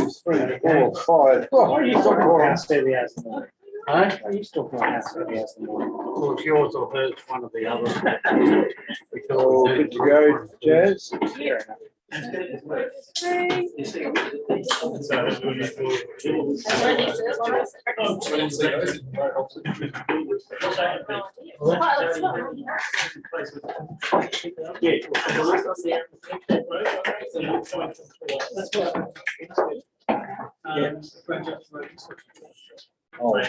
3, 4, 5. Why are you talking Oh, about steady as the morning? Huh? Why are you talking about steady as the morning? Well, it's yours or hers, one or the other. all good to go, Jazz. Oh, I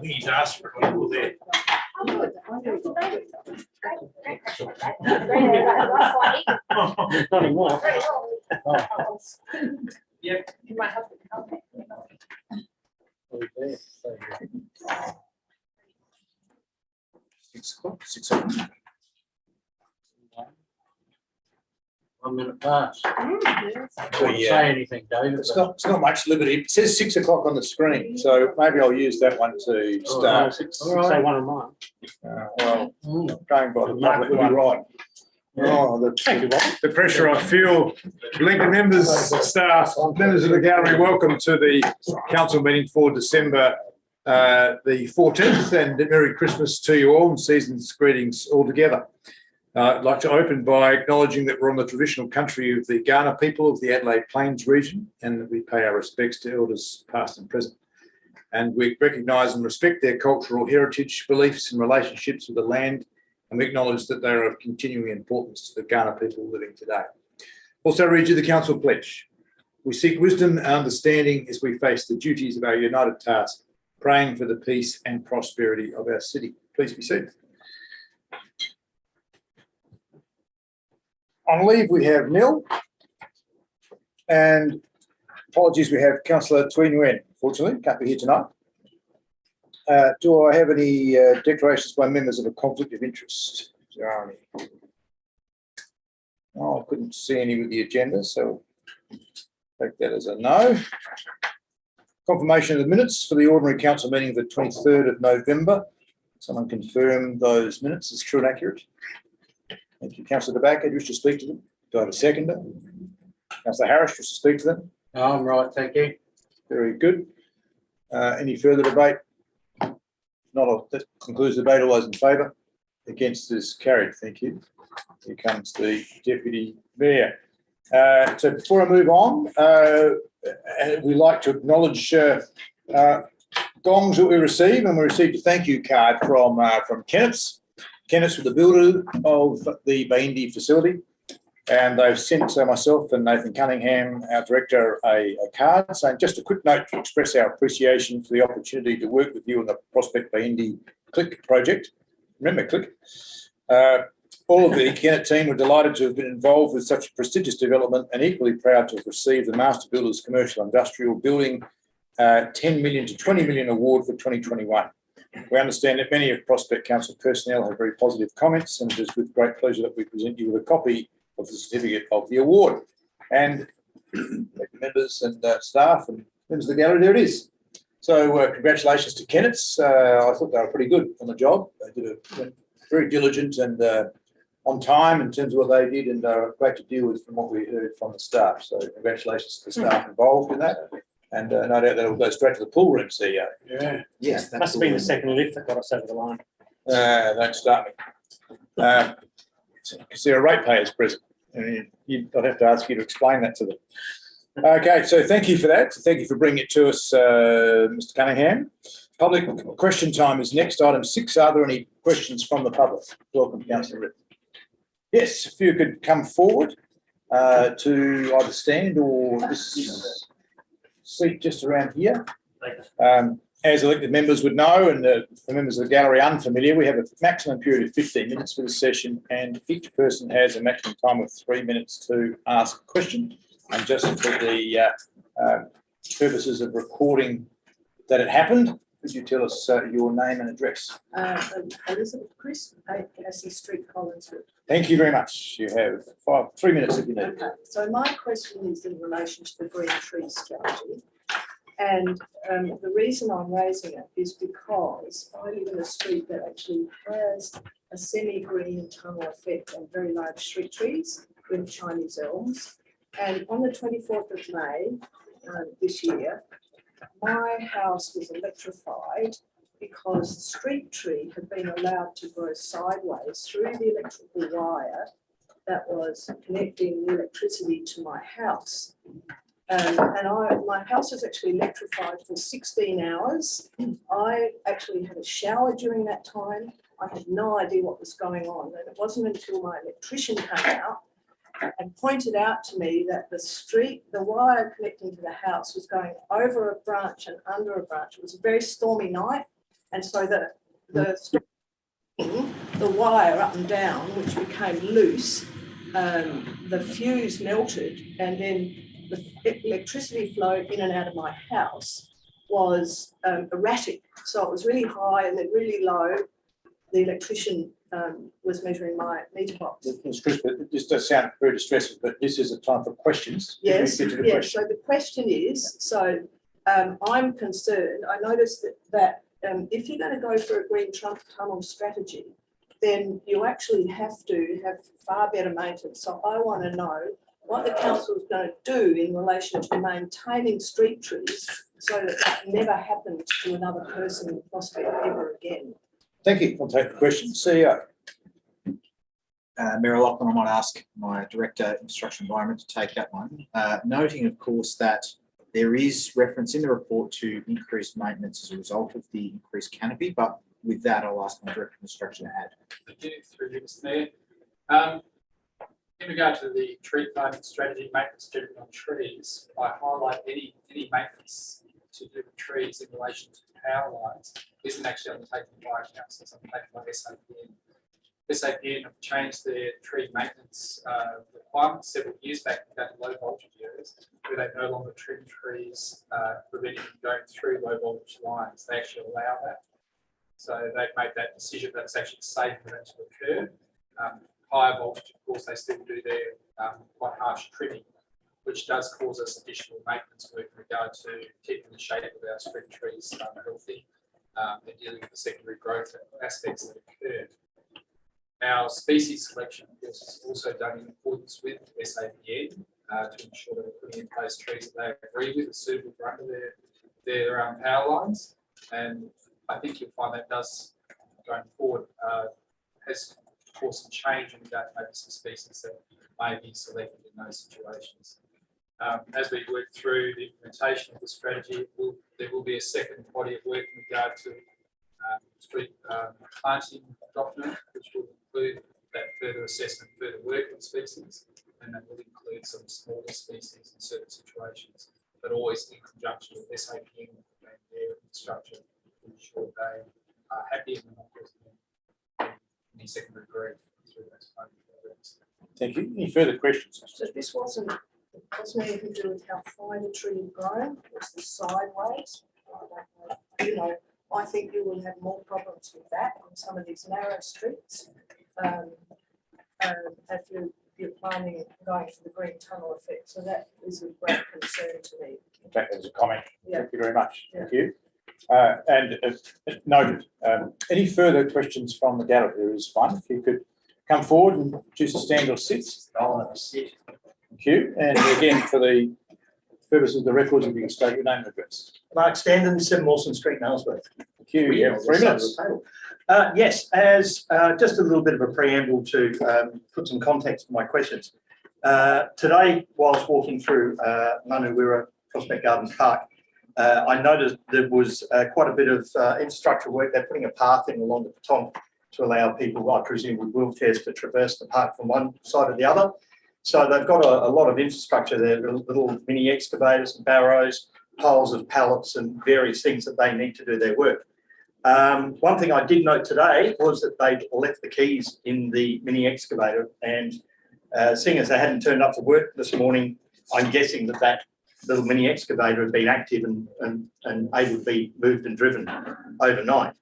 think he's asked for people there. Not anymore. Yep. You might have to help me. 6 o'clock. 6 o'clock. 1 minute past. So, Don't say anything, David. It's not much liberty. It says 6 o'clock on the screen, so maybe I'll use that one to start. Say one of mine. Well, going by the public one, right? Oh, Thank you, Bob. The pressure I feel. Elected members, staff, members of the gallery, welcome to the council meeting for December the 14th, and Merry Christmas to you all and season's greetings all together. I'd like to open by acknowledging that we're on the traditional country of the Kaurna people of the Adelaide Plains region, and that we pay our respects to elders past and present. And we recognise and respect their cultural heritage, beliefs and relationships with the land, and we acknowledge that they are of continuing importance to the Kaurna people living today. Also read you the council pledge. We seek wisdom and understanding as we face the duties of our united task, praying for the peace and prosperity of our city. Please be seated. On leave, we have Neil, and apologies, we have Councillor Tui Nguyen. Fortunately, can't be here tonight. Do I have any declarations by members of a conflict of interest? Is there any? Oh, I couldn't see any with the agenda, so take that as a no. Confirmation of the minutes for the ordinary council meeting of the 23rd of November. Someone confirm those minutes as true and accurate. Thank you. Councillor DeBacker, do you wish to speak to them? Do I have a seconder? Councillor Harris, wish to speak to them? No, I'm right, thank you. Very good. Any further debate? Not, that concludes the debate. All those in favour? Against is carried. Thank you. Here comes the Deputy Mayor. So before I move on, we'd like to acknowledge gongs that we received, and we received a thank you card from Kenneth's. Kenneth's with the builder of the Baindi facility, and they've sent myself and Nathan Cunningham, our director, a card saying just a quick note to express our appreciation for the opportunity to work with you on the Prospect Baindi Click project. Remember Click? All of the Kenneth team were delighted to have been involved with such a prestigious development and equally proud to have received the Master Builders Commercial Industrial Building 10 million to 20 million award for 2021. We understand that many of Prospect Council personnel have very positive comments, and it is with great pleasure that we present you with a copy of the certificate of the award. And members and staff and members of the gallery, there it is. So congratulations to Kenneth's. I thought they were pretty good on the job. They did a very diligent and on time in terms of what they did, and great to deal with from what we heard from the staff. So congratulations to the staff involved in that. And no doubt that'll go straight to the pool room, CEO. Yeah. Yes. Must have been the second lift that got us over the line. Don't start me. Because there are ratepayers present. And I'd have to ask you to explain that to them. Okay, so thank you for that. Thank you for bringing it to us, Mr. Cunningham. Public question time is next, item 6. Are there any questions from the public? Welcome, Councillor Ritt. Yes, if you could come forward to either stand or this seat just around here. As elected members would know, and for members of the gallery unfamiliar, we have a maximum period of 15 minutes for this session, and each person has a maximum time of 3 minutes to ask a question. And just for the purposes of recording that it happened, could you tell us your name and address? Elizabeth Chris, 8 Cassie Street, Collinswood. Thank you very much. You have 3 minutes if you need. Okay, so my question is in relation to the green tree strategy. And the reason I'm raising it is because I live in a street that actually has a semi-green tunnel effect and very large street trees with Chinese elms. And on the 24th of May this year, my house was electrified because the street tree had been allowed to grow sideways through the electrical wire that was connecting the electricity to my house. My house was actually electrified for 16 hours. I actually had a shower during that time. I had no idea what was going on. And it wasn't until my electrician came out and pointed out to me that the wire connecting to the house was going over a branch and under a branch. It was a very stormy night. And so the wire up and down, which became loose, the fuse melted, and then the electricity flow in and out of my house was erratic. So it was really high and then really low. The electrician was measuring my meter box. Ms. Chris, but this does sound very distressing, but this is a time for questions. Yes, Get to the yes. question. So the question is, I'm concerned. I noticed that if you're going to go for a green tunnel strategy, then you actually have to have far better maintenance. So I want to know what the council is going to do in relation to maintaining street trees so that that never happens to another person in Prospect ever again. Thank you. I'll take the question. CEO. Mayor Lachlan, I might ask my Director, Infrastructure Environment, to take that one. Noting, of course, that there is reference in the report to increased maintenance as a result of the increased canopy, but with that, I'll ask my Director of Infrastructure to add. Thank you, through you, Mr. Mayor. In regard to the tree planting strategy, maintenance generally on trees, I highlight any maintenance to do with trees in relation to power lines isn't actually undertaken by council, it's undertaken by SAPN. SAPN have changed their tree maintenance requirements several years back down to low voltage areas, where they no longer trim trees preventing them going through low voltage lines. They actually allow that. So they've made that decision that it's actually safe for that to occur. Higher voltage, of course, they still do their quite harsh trimming, which does cause us additional maintenance work in regard to keeping the shape of our street trees healthy and dealing with the secondary growth aspects that occur. Our species selection, of course, is also done in accordance with SAPN to ensure that we're putting in place trees that they agree with, are suitable for under their power lines. And I think you'll find that does, going forward, has caused some change in regard to maybe some species that may be selected in those situations. As we work through the implementation of the strategy, there will be a second body of work in regard to street planting document, which will include that further assessment, further work on species, and that will include some smaller species in certain situations, but always in conjunction with SAPN and their infrastructure to ensure they are happy and not causing any secondary growth through those planting programs. Thank you. Any further questions? So this wasn't anything to do with how fine the tree had grown, it was the sideways. I don't know. You know, I think you will have more problems with that on some of these narrow streets. If you're planning going for the green tunnel effect. So that is a great concern to me. In fact, there's a comment. Yeah. Thank you very much. Yeah. Thank you. And noted. Any further questions from the gallery? There is one. If you could come forward and choose to stand or sit. Thank you. And again, for the purpose of the records, if you can state your name and address. Mark Standen, 7 Mawson Street, Nailsworth. Thank you. You have 3 minutes. Yes, as just a little bit of a preamble to put some context for my questions. Today, whilst walking through Manuwira Prospect Gardens Park, I noticed there was quite a bit of infrastructure work. They're putting a path in along the Patong to allow people, I presume, with wheelchairs to traverse the park from one side or the other. So they've got a lot of infrastructure there, little mini excavators and barrows, piles of pallets and various things that they need to do their work. One thing I did note today was that they'd left the keys in the mini excavator, and seeing as they hadn't turned up for work this morning, I'm guessing that little mini excavator had been active and able to be moved and driven overnight,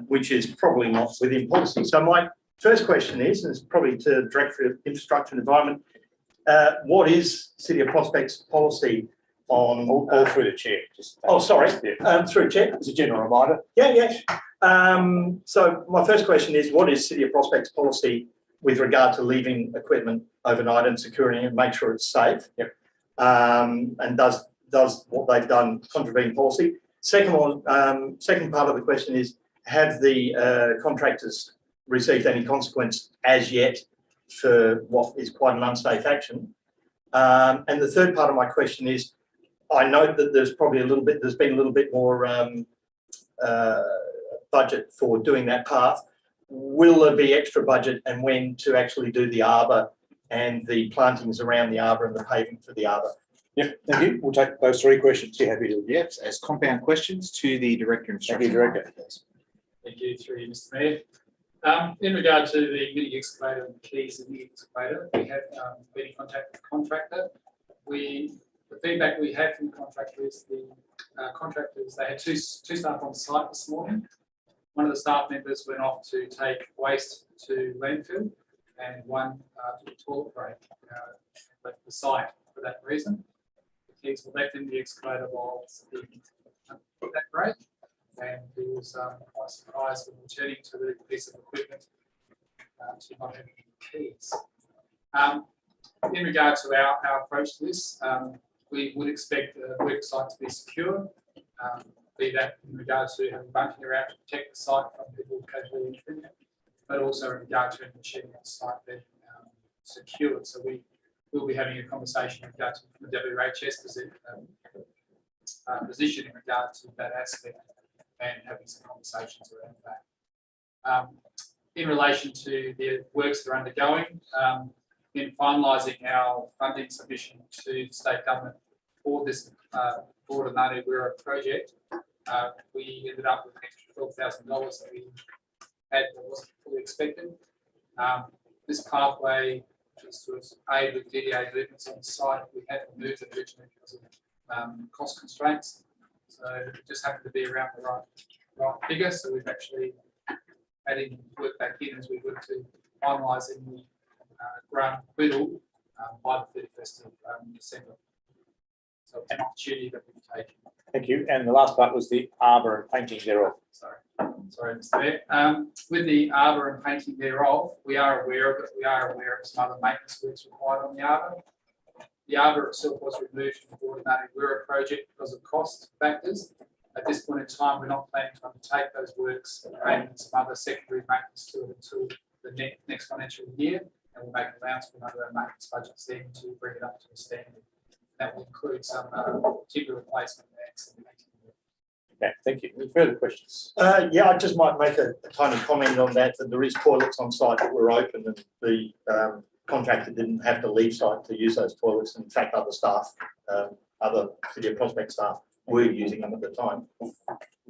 which is probably not within policy. So my first question is, and it's probably to the Director of Infrastructure and Environment, what is City of Prospect's policy on... All through the chair. Through Chair. As a general reminder. Yeah. So my first question is, what is City of Prospect's policy with regard to leaving equipment overnight and securing it and make sure it's safe? Yep. And does what they've done contravene policy? Second part of the question is, have the contractors received any consequence as yet for what is quite an unsafe action? And the third part of my question is, I note that there's been a little bit more budget for doing that path. Will there be extra budget, and when to actually do the arbour and the plantings around the arbour and the paving for the arbour? Yep, thank you. We'll take those three questions. You happy to? Yes, as compound questions to the Director of Thank you, Instruction. Director. Thank you, through you, Mr. Mayor. In regard to the mini excavator and keys in the excavator, we have been in contact with the contractor. The feedback we had from the contractor is the contractors, they had two staff on site this morning. One of the staff members went off to take waste to landfill, and one took a toilet break, left the site for that reason. The keys were left in the excavator while he took that break, and he was quite surprised when returning to the piece of equipment to not have any keys. In regard to our approach to this, we would expect the work site to be secure, be that in regard to having bunking around to protect the site from people casually entering it, but also in regard to any machinery on site being secured. So we will be having a conversation in regard to the WHS position in regard to that aspect, and having some conversations around that. In relation to the works that are undergoing, in finalising our funding submission to the state government for this broader Ngāti Wira project, we ended up with an extra $12,000 that we had that wasn't fully expected. This pathway, just to aid with DDA movements on the site, we had to move it originally because of cost constraints. So it just happened to be around the right figure. So we've actually adding work back in as we work to finalising the grant acquittal by the 31st of December. So it's an opportunity that we've taken. Thank you. And the last part was the arbour and painting thereof. Sorry, Mr. Mayor. With the arbour and painting thereof, we are aware of it. We are aware of some other maintenance works required on the arbour. The arbour itself was removed from the broader Ngāti Wira project because of cost factors. At this point in time, we're not planning to undertake those works and some other secondary maintenance to it until the next financial year, and we'll make allowance for another maintenance budgets then to bring it up to a standard. That will include some particular replacement and Okay, thank you. Any further questions? Yeah, I just might make a tiny comment on that there is toilets on site that were open, and the contractor didn't have to leave site to use those toilets. In fact, other staff, other City of Prospect staff were using them at the time.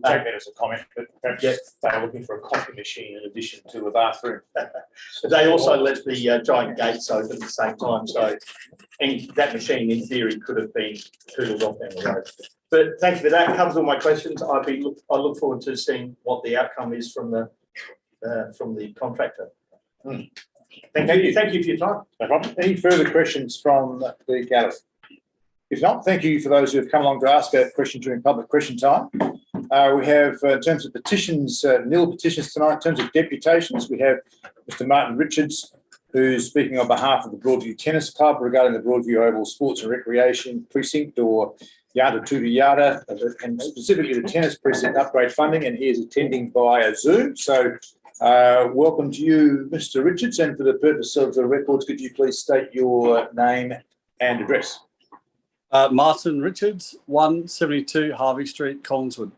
Take that as a comment, but perhaps they are looking for a coffee machine in addition to a bathroom. They also left the giant gates open at the same time, so that machine in theory could have been tootled off down the road. But thank you for that. Covers all my questions. I look forward to seeing what the outcome is from the contractor. Thank you. Thank you for your time. No problem. Any further questions from the gallery? If not, thank you for those who have come along to ask a question during public question time. We have, in terms of petitions, nil petitions tonight. In terms of deputations, we have Mr. Martin Richards, who's speaking on behalf of the Broadview Tennis Club regarding the Broadview Oval Sports and Recreation Precinct, or Yada Tudu Yada, and specifically the tennis precinct upgrade funding, and he is attending via Zoom. So welcome to you, Mr. Richards, and for the purpose of the records, could you please state your name and address? Martin Richards, 172 Harvey Street, Collinswood.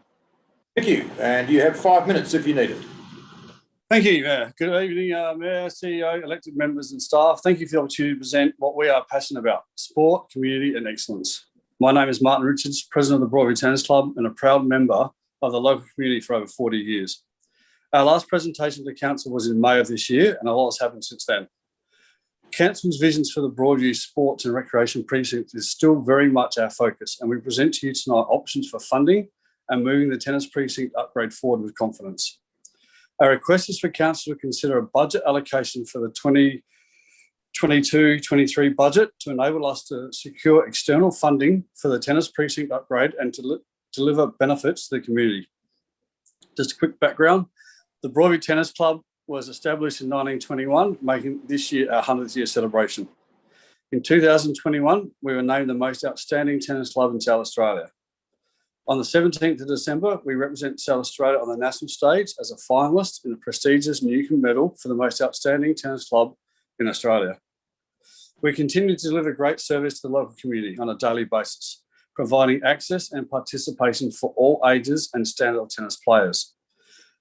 Thank you, and you have 5 minutes if you need it. Thank you. Good evening, Mayor, CEO, elected members and staff. Thank you for the opportunity to present what we are passionate about: sport, community and excellence. My name is Martin Richards, President of the Broadway Tennis Club and a proud member of the local community for over 40 years. Our last presentation to the Council was in May of this year, and a lot has happened since then. Council's visions for the Broadview Sports and Recreation Precinct is still very much our focus, and we present to you tonight options for funding and moving the tennis precinct upgrade forward with confidence. Our request is for Council to consider a budget allocation for the 2022-23 budget to enable us to secure external funding for the tennis precinct upgrade and to deliver benefits to the community. Just a quick background, the Broadway Tennis Club was established in 1921, making this year our 100th year celebration. In 2021, we were named the most outstanding tennis club in South Australia. On the 17th of December, we represent South Australia on the national stage as a finalist in the prestigious Newcomb Medal for the most outstanding tennis club in Australia. We continue to deliver great service to the local community on a daily basis, providing access and participation for all ages and standard of tennis players.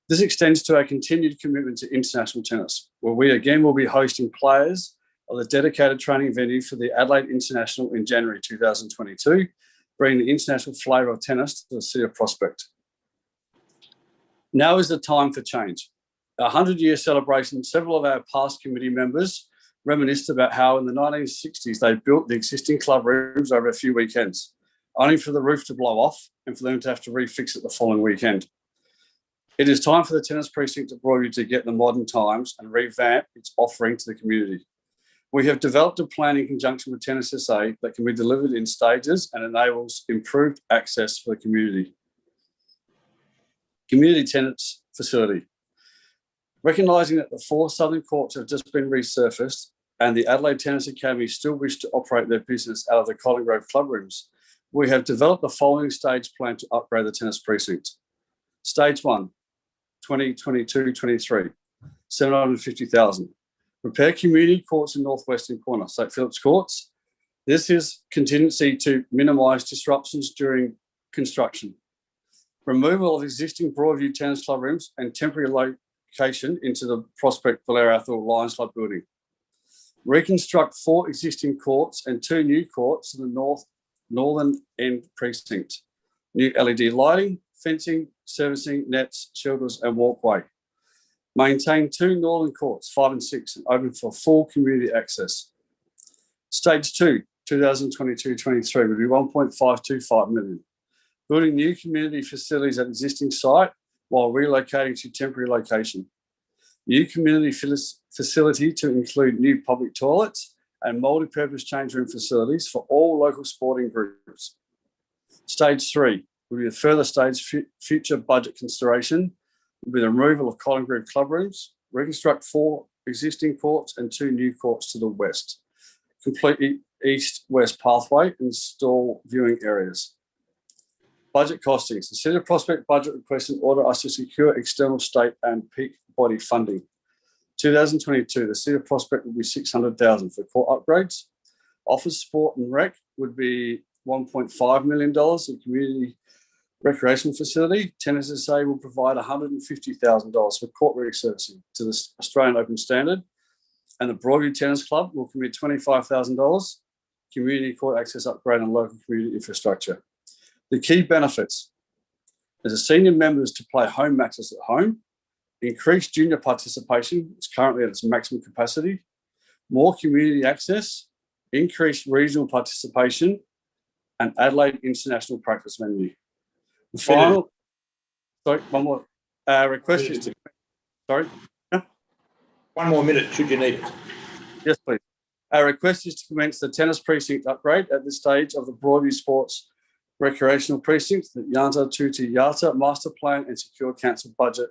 This extends to our continued commitment to international tennis, where we again will be hosting players of the dedicated training venue for the Adelaide International in January 2022, bringing the international flavour of tennis to the city of Prospect. Now is the time for change. Our 100-year celebration, several of our past committee members reminisced about how in the 1960s they built the existing club rooms over a few weekends, only for the roof to blow off and for them to have to refix it the following weekend. It is time for the tennis precinct at Broadview to get the modern times and revamp its offering to the community. We have developed a plan in conjunction with Tennis SA that can be delivered in stages and enables improved access for the community. Community tennis facility. Recognising that the 4 southern courts have just been resurfaced and the Adelaide Tennis Academy still wish to operate their business out of the Colin Grove club rooms, we have developed the following stage plan to upgrade the tennis precinct. Stage 1, 2022-23, 750,000. Repair community courts in northwestern corner, St Philip's Courts. This is contingency to minimise disruptions during construction. Removal of existing Broadview Tennis Club rooms and temporary location into the Prospect Valera Athol Lions Club building. Reconstruct 4 existing courts and 2 new courts in the northern end precinct. New LED lighting, fencing, servicing, nets, shelters and walkway. Maintain 2 northern courts, 5 and 6, and open for full community access. Stage 2, 2022-23 would be 1.525 million. Building new community facilities at existing site while relocating to temporary location. New community facility to include new public toilets and multi-purpose change room facilities for all local sporting groups. Stage 3 will be a further stage future budget consideration with the removal of Colin Grove club rooms, reconstruct 4 existing courts and 2 new courts to the west, completely east-west pathway, install viewing areas. Budget costings. The City of Prospect budget request in order us to secure external state and peak body funding. 2022, the City of Prospect will be 600,000 for court upgrades. Office, sport and rec would be $1.5 million in community recreation facility. Tennis SA will provide $150,000 for court resurfacing to the Australian Open Standard, and the Broadview Tennis Club will commit $25,000 community court access upgrade and local community infrastructure. The key benefits: as a senior members to play home matches at home, increased junior participation, it's currently at its maximum capacity, more community access, increased regional participation, and Adelaide International practice venue. The final, sorry, one more. Request is to, sorry. 1 more minute, should you need it. Yes, please. Our request is to commence the tennis precinct upgrade at this stage of the Broadview Sports Recreational Precinct, the Yanta Tuti Yata Master Plan, and secure council budget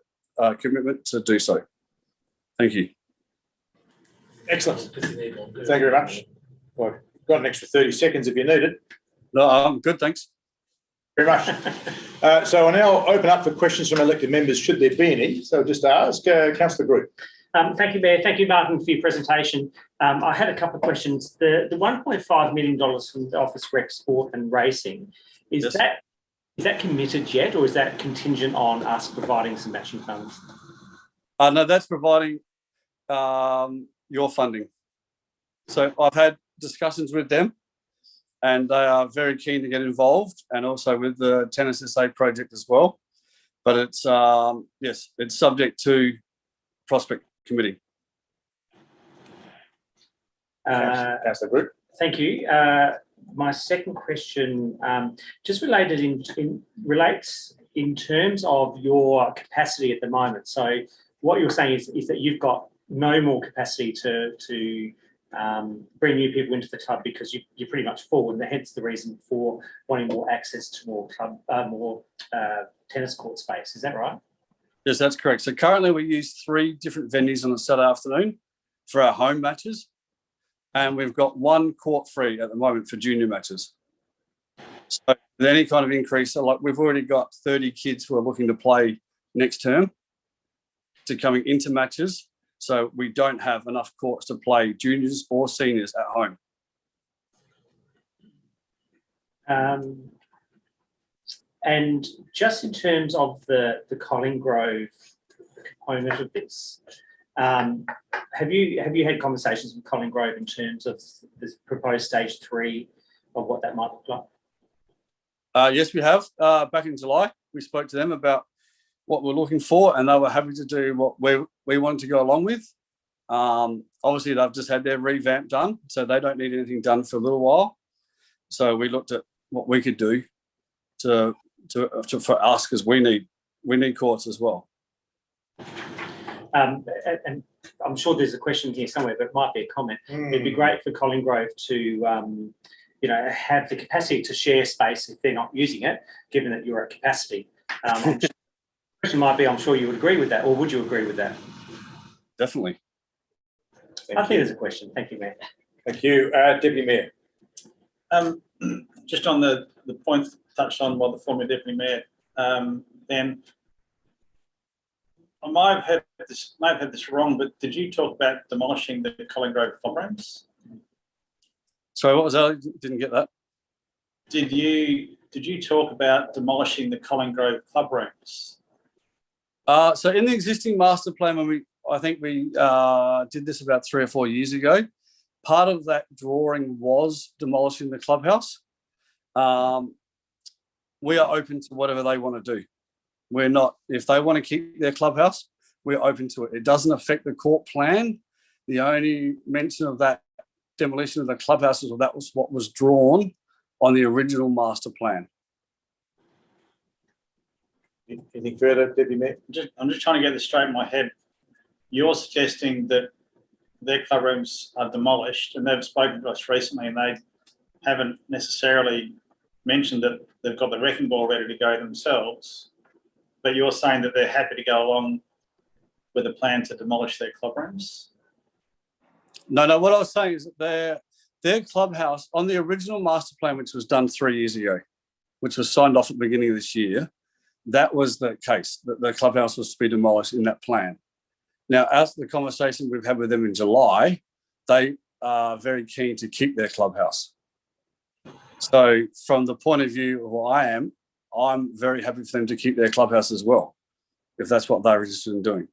commitment to do so. Thank you. Excellent. Thank you very much. Well, got an extra 30 seconds if you need it. No, I'm good, thanks. Very much. So I'll now open up for questions from elected members, should there be any. So just ask Councillor Group. Thank you, Mayor. Thank you, Martin, for your presentation. I had a couple of questions. The $1.5 million from the Office Rec Sport and Racing, is that committed yet, or is that contingent on us providing some matching funds? No, that's providing your funding. So I've had discussions with them, and they are very keen to get involved, and also with the Tennis SA project as well. But it's yes, it's subject to Prospect Committee. Councillor Group. Thank you. My second question just relates in terms of your capacity at the moment. So what you're saying is that you've got no more capacity to bring new people into the club because you're pretty much full, and hence the reason for wanting more access to more tennis court space. Is that right? Yes, that's correct. So currently we use 3 different venues on a Saturday afternoon for our home matches, and we've got 1 court free at the moment for junior matches. So with any kind of increase, so like we've already got 30 kids who are looking to play next term to coming into matches. So we don't have enough courts to play juniors or seniors at home. And just in terms of the Collinggrove component of this, have you had conversations with Collinggrove in terms of this proposed stage 3 of what that might look like? Yes, we have. Back in July, we spoke to them about what we're looking for, and they were happy to do what we wanted to go along with. Obviously, they've just had their revamp done, so they don't need anything done for a little while. So we looked at what we could do for us, because we need courts as well. And I'm sure there's a question here somewhere, but it might be a comment. It'd be great for Collinggrove to have the capacity to share space if they're not using it, given that you're at capacity. The question might be, I'm sure you would agree with that, or would you agree with that? Definitely. I think there's a question. Thank you, Mayor. Thank you. Deputy Mayor. Just on the point touched on by the former Deputy Mayor, then I might have had this wrong, but did you talk about demolishing the Collinggrove club rooms? Sorry, what was that? I didn't get that. Did you talk about demolishing the Collinggrove club rooms? So in the existing master plan, I think we did this about 3 or 4 years ago. Part of that drawing was demolishing the clubhouse. We are open to whatever they want to do. We're not, if they want to keep their clubhouse, we're open to it. It doesn't affect the court plan. The only mention of that demolition of the clubhouses, or that was what was drawn on the original master plan. Anything further, Deputy Mayor? I'm just trying to get this straight in my head. You're suggesting that their club rooms are demolished, and they've spoken to us recently, and they haven't necessarily mentioned that they've got the wrecking ball ready to go themselves, but you're saying that they're happy to go along with a plan to demolish their club rooms? No, what I was saying is that their clubhouse, on the original master plan, which was done 3 years ago, which was signed off at the beginning of this year, that was the case, that the clubhouse was to be demolished in that plan. Now, as the conversation we've had with them in July, they are very keen to keep their clubhouse. So from the point of view of what I'm very happy for them to keep their clubhouse as well, if that's what they're interested in doing.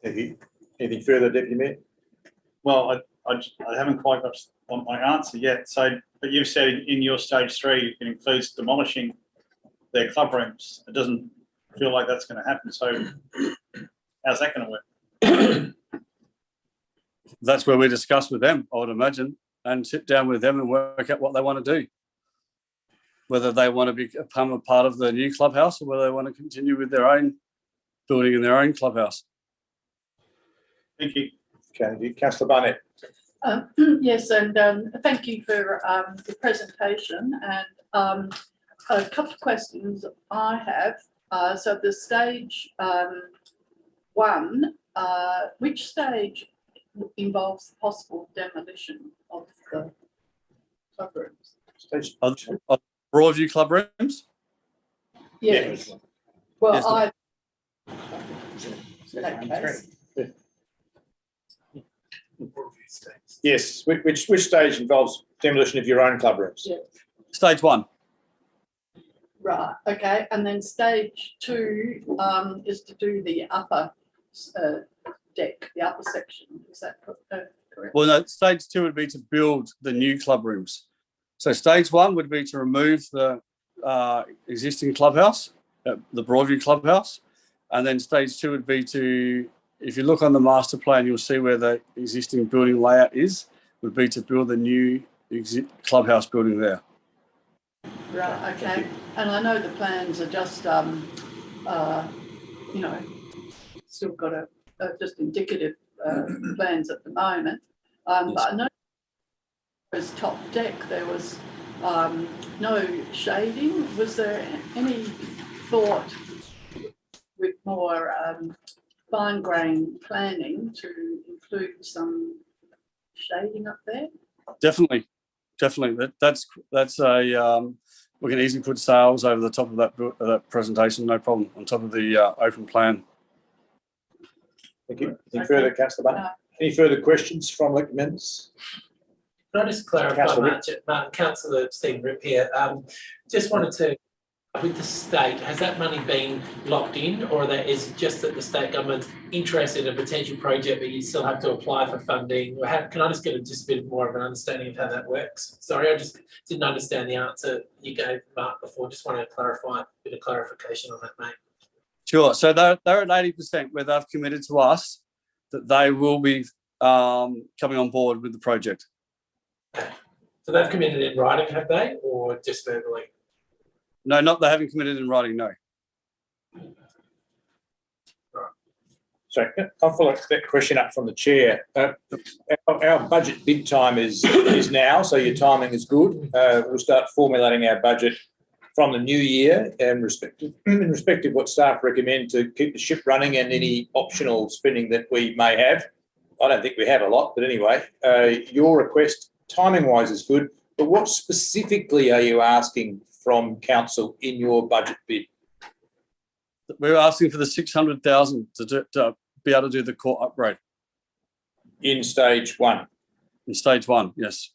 Anything further, Deputy Mayor? Well, I haven't quite got my answer yet. So, but you've said in your stage 3, it includes demolishing their club rooms. It doesn't feel like that's going to happen. So how's that going to work? That's where we discuss with them, I would imagine, and sit down with them and work out what they want to do. Whether they want to become a part of the new clubhouse, or whether they want to continue with their own building in their own clubhouse. Thank you. Okay, Councillor Barnett. Yes, and thank you for the presentation. And a couple of questions I have. So the stage 1, which stage involves possible demolition of the club rooms? Stage Of Broadview club rooms? Yes. Well, Yes, in that case. Yes, which stage involves demolition of your own club rooms? Yeah. Stage 1. Right, okay, and then stage 2 is to do the upper deck, the upper section, is that correct? Well, no, stage 2 would be to build the new club rooms. So stage 1 would be to remove the existing clubhouse, the Broadview clubhouse, and then stage 2 would be to, if you look on the master plan, you'll see where the existing building layout is. would be to build a new clubhouse building there. Right, okay. And I know the plans are just, you know, still got just indicative plans at the moment. But I know this top deck, there was no shading. Was there any thought with more fine grain planning to include some shading up there? Definitely. That's a we can easily put sails over the top of that presentation, no problem, on top of the open plan. Thank you. Any further, Councillor Barton? Any further questions from elected members? Can I just clarify, Councillor Martin, Councillor Stephen Rip here. Just wanted to, with the state, has that money been locked in, or is it just that the state government's interested in a potential project but you still have to apply for funding? Or can I just get just a bit more of an understanding of how that works? Sorry, I just didn't understand the answer you gave, Mark, before. Just wanted to clarify, a bit of clarification on that, mate. Sure. So they're at 80% where they've committed to us that they will be coming on board with the project. Okay. So they've committed in writing, have they, or just verbally? No, they haven't committed in writing, no. Sorry, I'll follow that question up from the chair. Our budget bid time is now, so your timing is good. We'll start formulating our budget from the new year in respect of what staff recommend to keep the ship running and any optional spending that we may have. I don't think we have a lot, but anyway, your request timing-wise is good, but what specifically are you asking from council in your budget bid? We're asking for the 600,000 to be able to do the court upgrade. In stage one? In stage one, yes.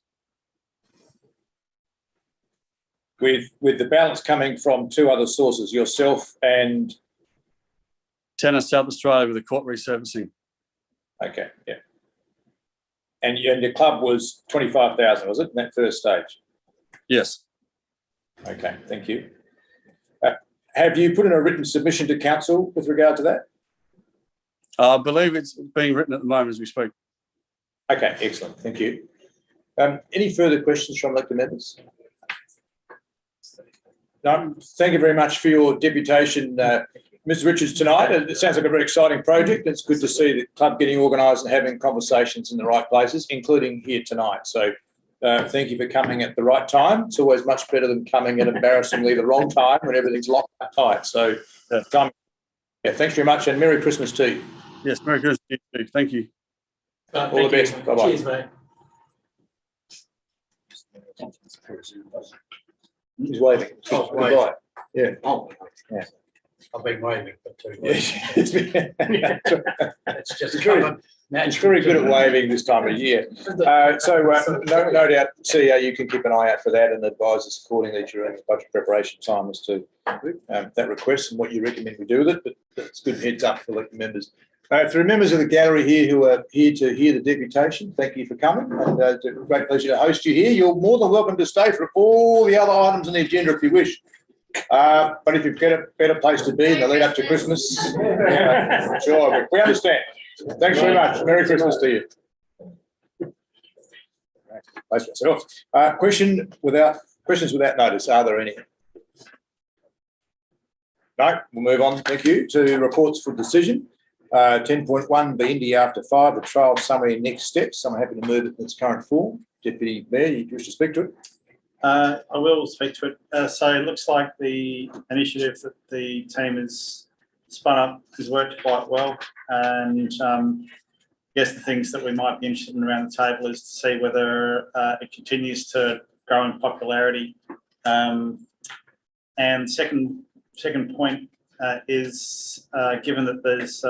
With the balance coming from two other sources, yourself and... Tennis South Australia with the court resurfacing. Okay, yeah. And your club was 25,000, was it, in that first stage? Yes. Okay, thank you. Have you put in a written submission to council with regard to that? I believe it's being written at the moment as we speak. Okay, excellent, thank you. Any further questions from elected members? No, thank you very much for your deputation, Mr. Richards, tonight. It sounds like a very exciting project. It's good to see the club getting organised and having conversations in the right places, including here tonight. So thank you for coming at the right time. It's always much better than coming at embarrassingly the wrong time when everything's locked up tight. So thanks very much and Merry Christmas to you. Yes, Merry Christmas to you. Thank you. All the best. Bye-bye. Cheers, mate. He's waving. Oh, Goodbye. waving. Yeah. Oh, yeah. I've been waving for 2 weeks. It's very good at waving this time of year. No doubt, CEO, you can keep an eye out for that and advise us accordingly during the budget preparation time as to that request and what you recommend we do with it. But it's good heads up for elected members. For the members of the gallery here who are here to hear the deputation, thank you for coming. And it's a great pleasure to host you here. You're more than welcome to stay for all the other items on the agenda if you wish. But if you've got a better place to be in the lead up to Christmas, sure, we understand. Thanks very much. Merry Christmas to you. Questions without notice. Are there any? No, we'll move on. Thank you to reports for decision. 10.1, the Indy after 5, the trial summary and next steps. I'm happy to move it in its current form. Deputy Mayor, you wish to speak to it? I will speak to it. So it looks like the initiative that the team has spun up has worked quite well. And I guess the things that we might be interested in around the table is to see whether it continues to grow in popularity. And second point is given that there's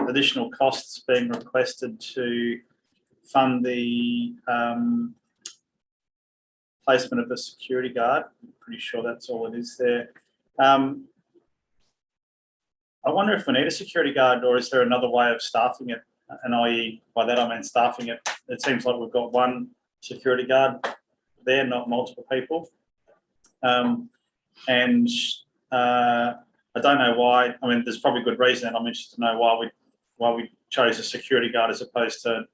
additional costs being requested to fund the placement of a security guard. I'm pretty sure that's all it is there. I wonder if we need a security guard or is there another way of staffing it? And i.e., by that I mean staffing it. It seems like we've got one security guard there, not multiple people. I don't know why. I mean, there's probably good reason, and I'm interested to know why we chose a security guard as opposed to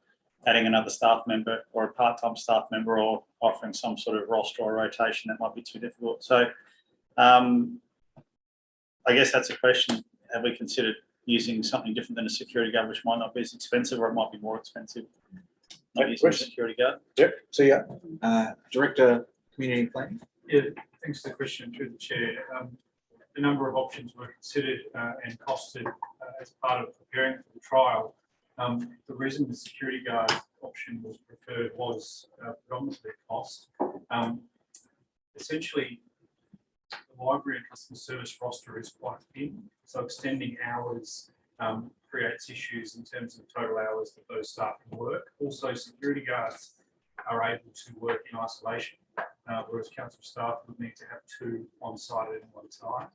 adding another staff member or a part-time staff member, or offering some sort of roster or rotation, that might be too difficult. So I guess that's a question. Have we considered using something different than a security guard, which might not be as expensive, or it might be more expensive? Not using a security guard. Yep, see ya. Director, Community Planning. Yeah, thanks for the question through the chair. A number of options were considered and costed as part of preparing for the trial. The reason the security guard option was preferred was predominantly cost. Essentially, the library and customer service roster is quite thin, so extending hours creates issues in terms of total hours that those staff can work. Also, security guards are able to work in isolation, whereas council staff would need to have two on site at one time.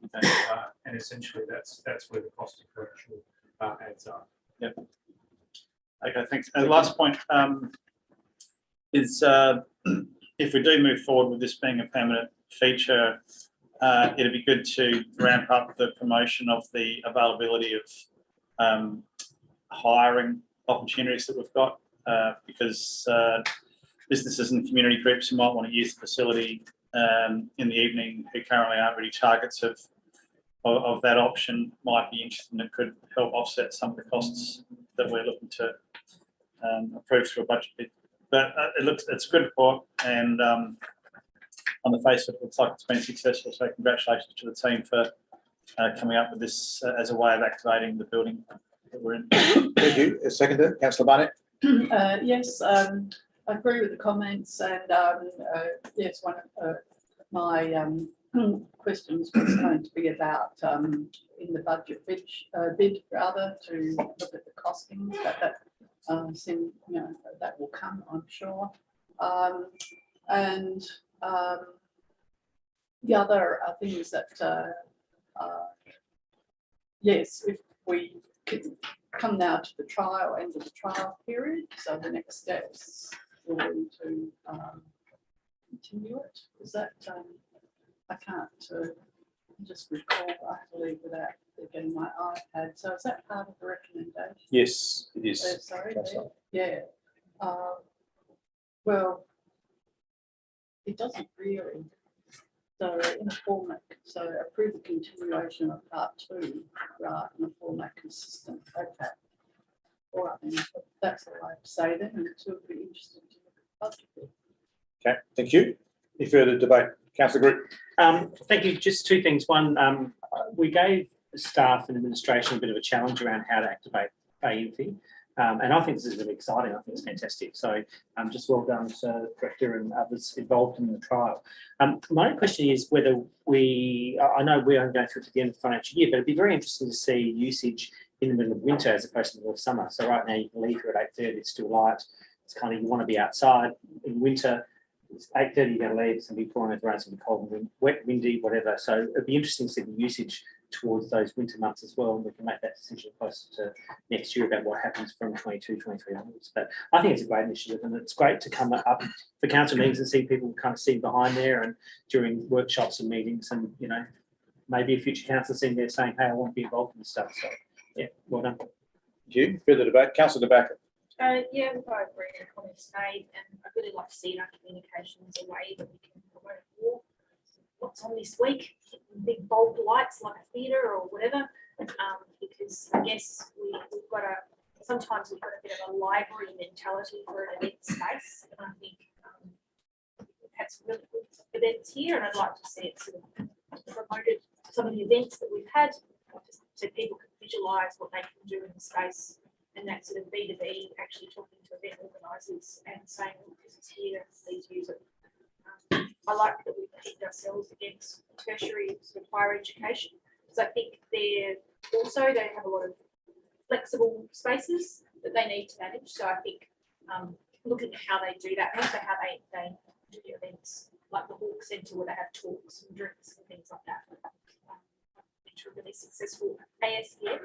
And essentially, that's where the cost differential adds up. Yep. Okay, thanks. And the last point is if we do move forward with this being a permanent feature, it'd be good to ramp up the promotion of the availability of hiring opportunities that we've got, because businesses and community groups who might want to use the facility in the evening, who currently aren't really targets of that option, might be interested, and it could help offset some of the costs that we're looking to approve through a budget bid. But it's a good report, and on the face of it, looks like it's been successful. So congratulations to the team for coming up with this as a way of activating the building that we're in. Thank you. Seconder, Councillor Barnett. Yes, I agree with the comments, and yes, one of my questions was going to be about in the budget bid rather, to look at the costings, but that that will come, I'm sure. And the other things that yes, if we could come now to the trial, end of the trial period, so the next steps will be to continue it. Is that I can't just recall, I have to leave without getting my iPad. So is that part of the recommendation? Yes, it is. Sorry, yeah. Well, it doesn't really. So in a format, so approve the continuation of part 2, right, in a format consistent. Okay. All right, then, that's all I have to say then, and it would be interesting to look at the budget. Okay, thank you. Any further debate? Councillor Group. Thank you. Just two things. One, we gave staff and administration a bit of a challenge around how to activate pay-in. And I think this is really exciting. I think it's fantastic. So just well done to the director and others involved in the trial. My only question is whether I know we're only going through to the end of the financial year, but it'd be very interesting to see usage in the middle of winter as opposed to the middle of summer. So right now you can leave here at 8:30, it's still light. It's kind of, you want to be outside. In winter, it's 8:30, you're going to leave, it's going to be pouring with rain, it's going to be cold and wet, windy, whatever. So it'd be interesting to see the usage towards those winter months as well, and we can make that decision closer to next year about what happens from 22, 23 onwards. But I think it's a great initiative, and it's great to come up for council meetings and see people kind of sitting behind there and during workshops and meetings, and maybe a future councillor sitting there saying, hey, I want to be involved in this stuff. So yeah, well done. Thank you. Further debate? Councillor De Backer. Yeah, look, I agree with the comments made, and I'd really like to see in our communications a way that we can promote more. What's on this week? Big bold lights like a theatre or whatever, because I guess we've got sometimes we've got a bit of a library mentality for an event space, and I think we've had some really good events here, and I'd like to see it sort of promoted, some of the events that we've had, so people can visualise what they can do in the space. And that sort of B2B, actually talking to event organisers and saying, look, this is here, please use it. I like that we've picked ourselves against tertiary sort of higher education, because I think they have a lot of flexible spaces that they need to manage. So I think looking at how they do that, and also how they do events like the Hawke Centre, where they have talks and drinks and things like that. To a really successful ASPN,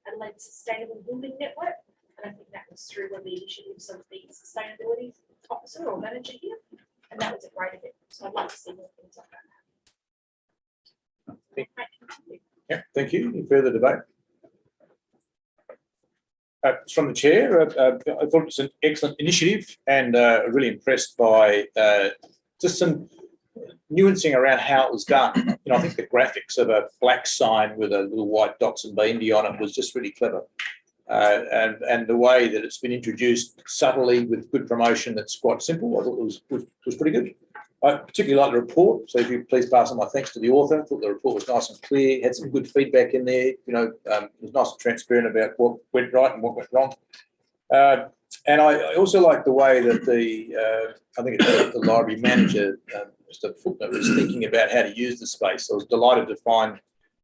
Adelaide Sustainable Building Network, and I think that was through one of the initiatives of the sustainability officer or manager here, and that was a great event. So I'd like to see more things like that. Yeah, thank you. Any further debate? It's from the chair. I thought it's an excellent initiative and really impressed by just some nuancing around how it was done. You know, I think the graphics of a black sign with a little white dots and Bendy on it was just really clever. And the way that it's been introduced subtly with good promotion that's quite simple, I thought it was pretty good. I particularly like the report, so if you please pass on my thanks to the author. I thought the report was nice and clear, had some good feedback in there. You know, it was nice and transparent about what went right and what went wrong. And I also like the way that I think it's the library manager, just a footnote, was thinking about how to use the space. I was delighted to find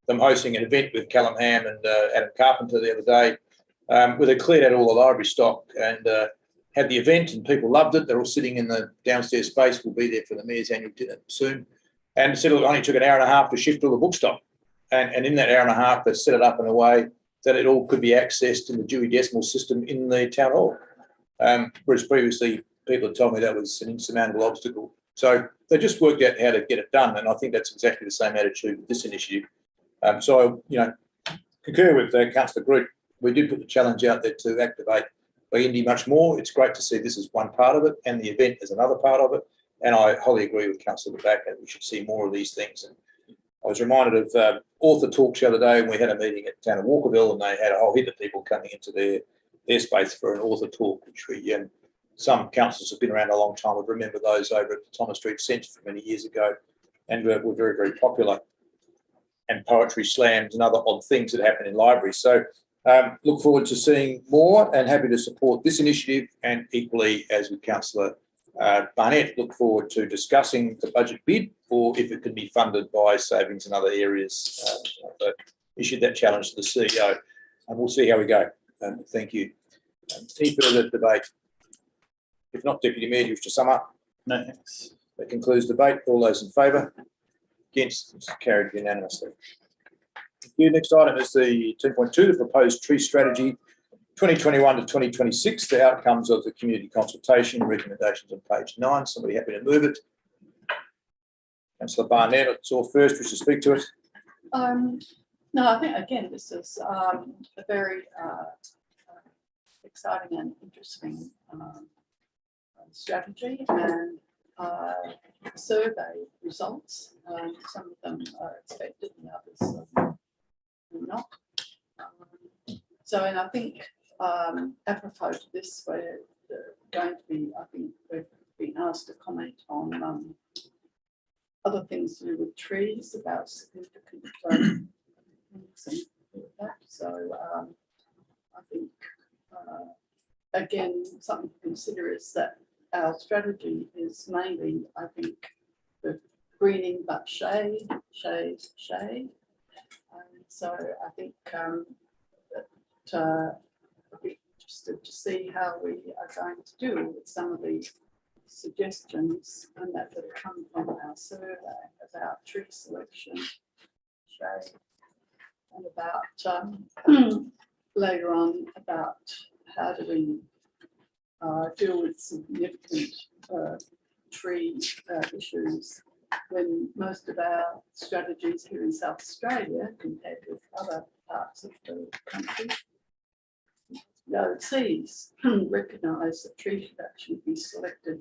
them hosting an event with Callum Ham and Adam Carpenter the other day, where they cleared out all the library stock and had the event, and people loved it. They're all sitting in the downstairs space. We'll be there for the Mayor's annual dinner soon. And it said it only took an hour and a half to shift all the book stock. And in that hour and a half, they set it up in a way that it all could be accessed in the Dewey Decimal System in the town hall. Whereas previously, people had told me that was an insurmountable obstacle. So they just worked out how to get it done. And I think that's exactly the same attitude with this initiative. So I, concur with Councillor Groot. We did put the challenge out there to activate Indy much more. It's great to see this as one part of it and the event as another part of it. And I wholly agree with Councillor Backer that we should see more of these things. And I was reminded of author talks the other day when we had a meeting at the town of Walkerville, and they had a whole heap of people coming into their space for an author talk, which some councillors have been around a long time would remember those over at the Thomas Street Centre from many years ago, and were very, very popular. And poetry slams and other odd things that happen in libraries. So look forward to seeing more and happy to support this initiative, and equally, as with Councillor Barnett, look forward to discussing the budget bid or if it can be funded by savings in other areas. But issued that challenge to the CEO, and we'll see how we go. Thank you. Any further debate? If not, Deputy Mayor, do you wish to sum up? No, thanks. That concludes debate. All those in favour? Against? It's carried unanimously. Thank you. Next item is the 2.2, the proposed tree strategy 2021 to 2026, the outcomes of the community consultation, recommendations on page 9. Somebody happy to move it? Councillor Barnett, it's all first. Wish to speak to it? No, I think, again, this is a very exciting and interesting strategy, and survey results. Some of them are expected and others are not. And I think apropos to this, we're going to be, I think we've been asked to comment on other things to do with trees, about significant things and that. So I think, again, something to consider is that our strategy is mainly, I think, the greening but shade. So I think I'd be interested to see how we are going to do with some of these suggestions and that have come from our survey about tree selection, shade, and about later on about how do we deal with significant tree issues when most of our strategies here in South Australia, compared with other parts of the country, overseas, recognise that trees should actually be selected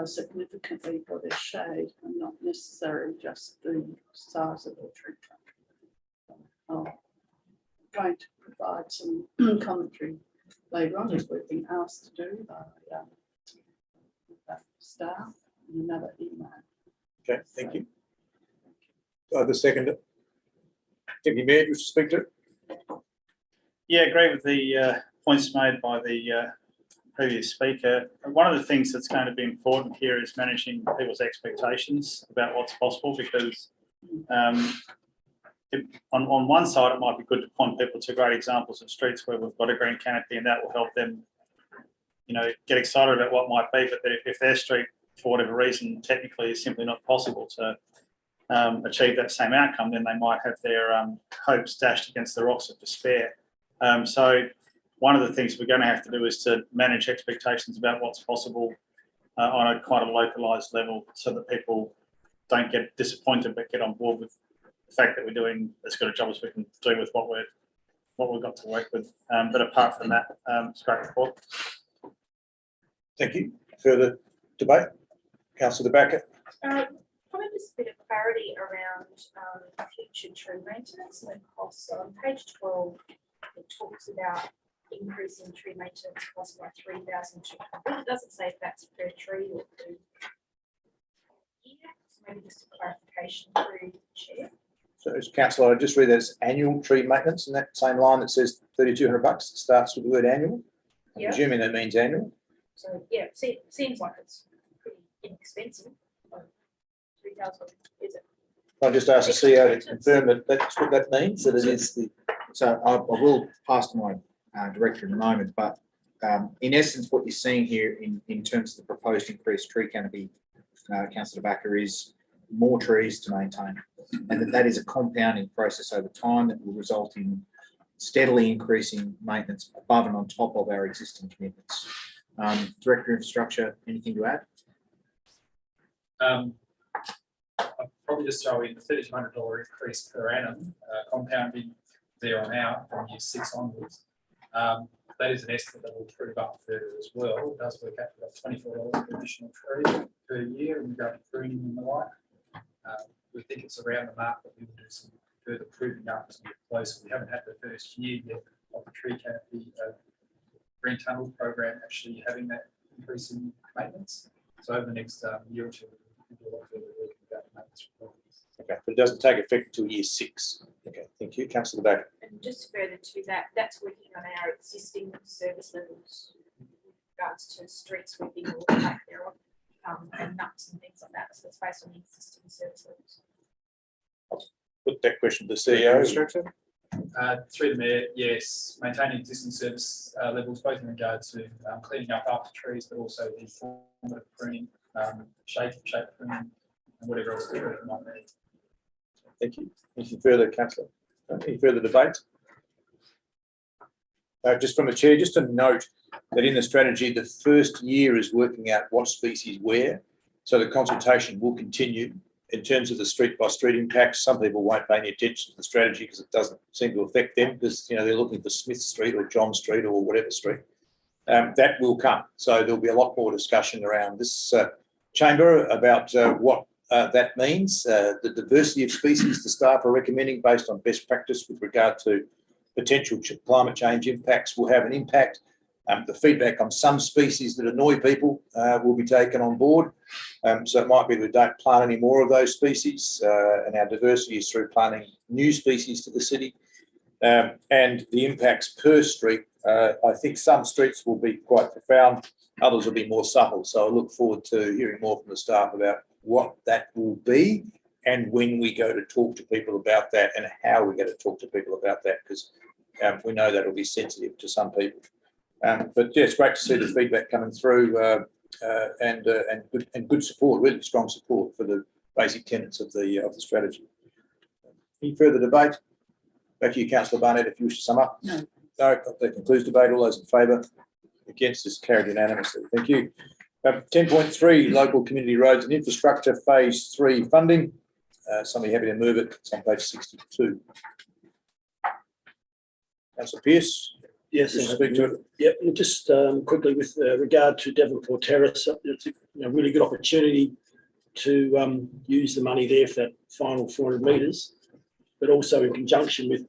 significantly for their shade and not necessarily just the size of the tree trunk. I'm going to provide some commentary later on, as we've been asked to do by staff in another email. Okay, thank you. The second, Deputy Mayor, do you wish to speak to it? Yeah, agree with the points made by the previous speaker. One of the things that's going to be important here is managing people's expectations about what's possible, because on one side, it might be good to point people to great examples of streets where we've got a green canopy, and that will help them, get excited about what might be. But if their street, for whatever reason, technically is simply not possible to achieve that same outcome, then they might have their hopes dashed against the rocks of despair. So one of the things we're going to have to do is to manage expectations about what's possible on a quite a localised level, so that people don't get disappointed but get on board with the fact that we're doing as good a job as we can do with what what we've got to work with. But apart from that, it's a great report. Thank you. Further debate? Councillor De Backer. Probably just a bit of clarity around future tree maintenance and the costs. So on page 12, it talks about increasing tree maintenance cost by 3,200. It doesn't say if that's per tree or per year. So maybe just a clarification through the chair. So as councillor, I just read that it's annual tree maintenance in that same line that says $3,200. It starts with the word annual. I'm Yeah. presuming that means annual. So yeah, seems like it's pretty inexpensive. 3,000, is it? I'll just ask the CEO to confirm that that's what that means, that it is the. So I will pass to my director in a moment, but in essence, what you're seeing here in terms of the proposed increased tree canopy, Councillor Backer, is more trees to maintain. And that is a compounding process over time that will result in steadily increasing maintenance above and on top of our existing commitments. Director of Infrastructure, anything to add? I'll probably just throw in the $3,200 increase per annum, compounding there on out from year 6 onwards. That is an estimate that will prove up further as well. It does work out to about $24 per additional tree per year, and we go to pruning and the like. We think it's around the mark, but we will do some further proving up as we get closer. We haven't had the first year yet of the tree canopy green tunnel program actually having that increase in maintenance. So over the next year or two, we'll do a lot further work about the maintenance requirements. Okay, but it doesn't take effect until year 6. Okay, thank you. Councillor De Backer. And just further to that, that's working on our existing service levels with regards to street sweeping or lack thereof, and nuts and things like that. So it's based on the existing service levels. Put that question to the CEO. Through the Mayor, yes, maintaining existing service levels, both in regard to cleaning up after trees, but also the form of pruning, shape pruning, and whatever else we might need. Thank you. Anything further, councillor? Any further debate? Just from the chair, just to note that in the strategy, the first year is working out what species where. So the consultation will continue in terms of the street by street impacts. Some people won't pay any attention to the strategy because it doesn't seem to affect them because, you know, they're looking for Smith Street or John Street or whatever street. That will come. So there'll be a lot more discussion around this chamber about what that means, the diversity of species the staff are recommending based on best practice with regard to potential climate change impacts will have an impact. The feedback on some species that annoy people will be taken on board. So it might be we don't plant any more of those species, and our diversity is through planting new species to the city. And the impacts per street, I think some streets will be quite profound, others will be more subtle. So I look forward to hearing more from the staff about what that will be and when we go to talk to people about that and how we go to talk to people about that, because we know that will be sensitive to some people. But yeah, it's great to see the feedback coming through and good support, really strong support for the basic tenets of the strategy. Any further debate? Back to you, Councillor Barnett, if you wish to sum up. No. No, that concludes debate. All those in favour? Against is carried unanimously. Thank you. 10.3, local community roads and infrastructure phase 3 funding. Somebody happy to move it? It's on page 62. Councillor Pearce. Yes, Just speak to it. Yep, and just quickly with regard to Devonport Terrace, it's a really good opportunity to use the money there for that final 400 metres, but also in conjunction with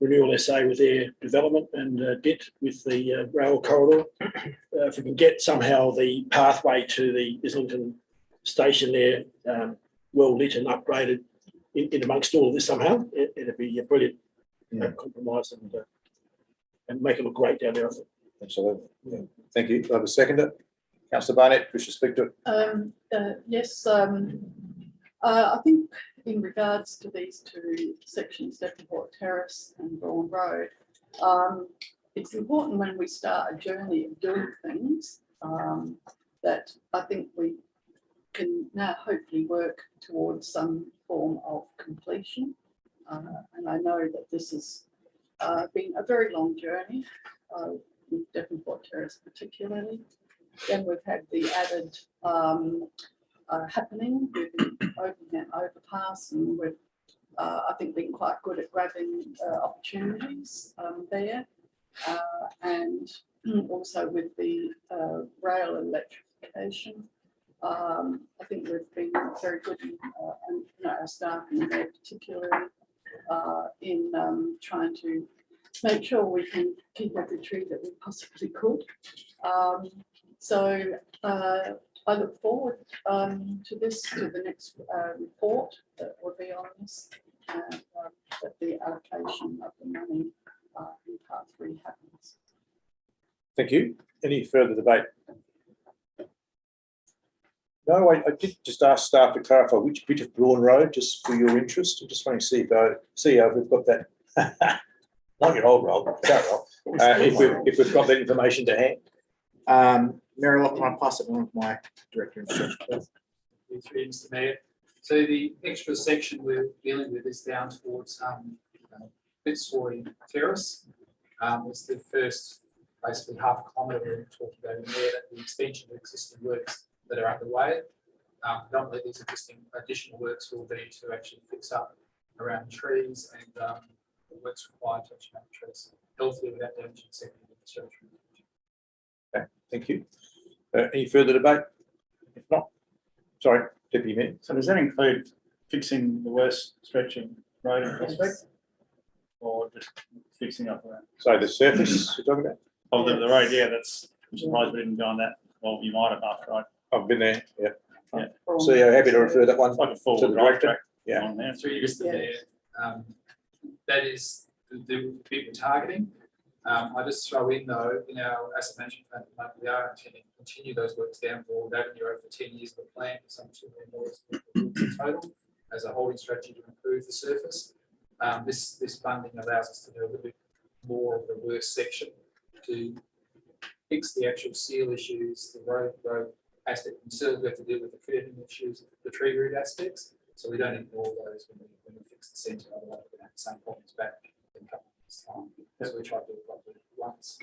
Renewal SA with their development and DIT with the rail corridor. If we can get somehow the pathway to the Islington station there well lit and upgraded in amongst all of this somehow, it'd be a brilliant compromise and make it look great down there, I think. Absolutely. Yeah. Thank you. Do I have a seconder? Councillor Barnett, wish to speak to it? Yes, I think in regards to these two sections, Devonport Terrace and Braun Road, it's important when we start a journey of doing things that I think we can now hopefully work towards some form of completion. And I know that this has been a very long journey with Devonport Terrace particularly. Then we've had the added happening with the Oakenham overpass, and we've I think been quite good at grabbing opportunities there. And also with the rail electrification, I think we've been very good, and our staff in there particularly, in trying to make sure we can keep every tree that we possibly could. So I look forward to the next report that will be on this, and that the allocation of the money in part 3 happens. Thank you. Any further debate? No, I did just ask staff to clarify which bit of Braun Road, just for your interest. I just want to see if we've got that. Not your old role, current role. If we've got that information to hand. Mary Lachlan, I'll pass it on to my director. Through Mr. Mayor. So the extra section we're dealing with is down towards Fitzroy Terrace. It's the first basically half a kilometre we're talking about in there, that the extension of existing works that are underway. Predominantly these additional works will be to actually fix up around trees and the works required to actually make trees healthier without damaging secondary infrastructure. Okay, thank you. Any further debate? If not, sorry, Deputy Mayor. So does that include fixing the worst stretch of road in Prospect? Or just fixing up around? So the surface you're talking about? Oh, the road, yeah, I'm surprised we didn't go on that. Well, you might have after, right? I've been there, yeah. Yeah. So you're happy to refer that one It's like a to forward the drive director? track. Yeah. On there. Through you, Mr. Mayor, that is the bit we're targeting. I just throw in though, in our asset management plan, at the moment, we are intending to continue those works down Broad Avenue over 10 years of the plan, for some $2 million in total, as a holding strategy to improve the surface. This funding allows us to do a little bit more of the worst section to fix the actual seal issues, the road aspect themselves. We have to deal with the curving issues, the tree root aspects. So we don't ignore those when we fix the centre, otherwise we're going to have the same problems back in a couple of months' time. So we try to do it properly once.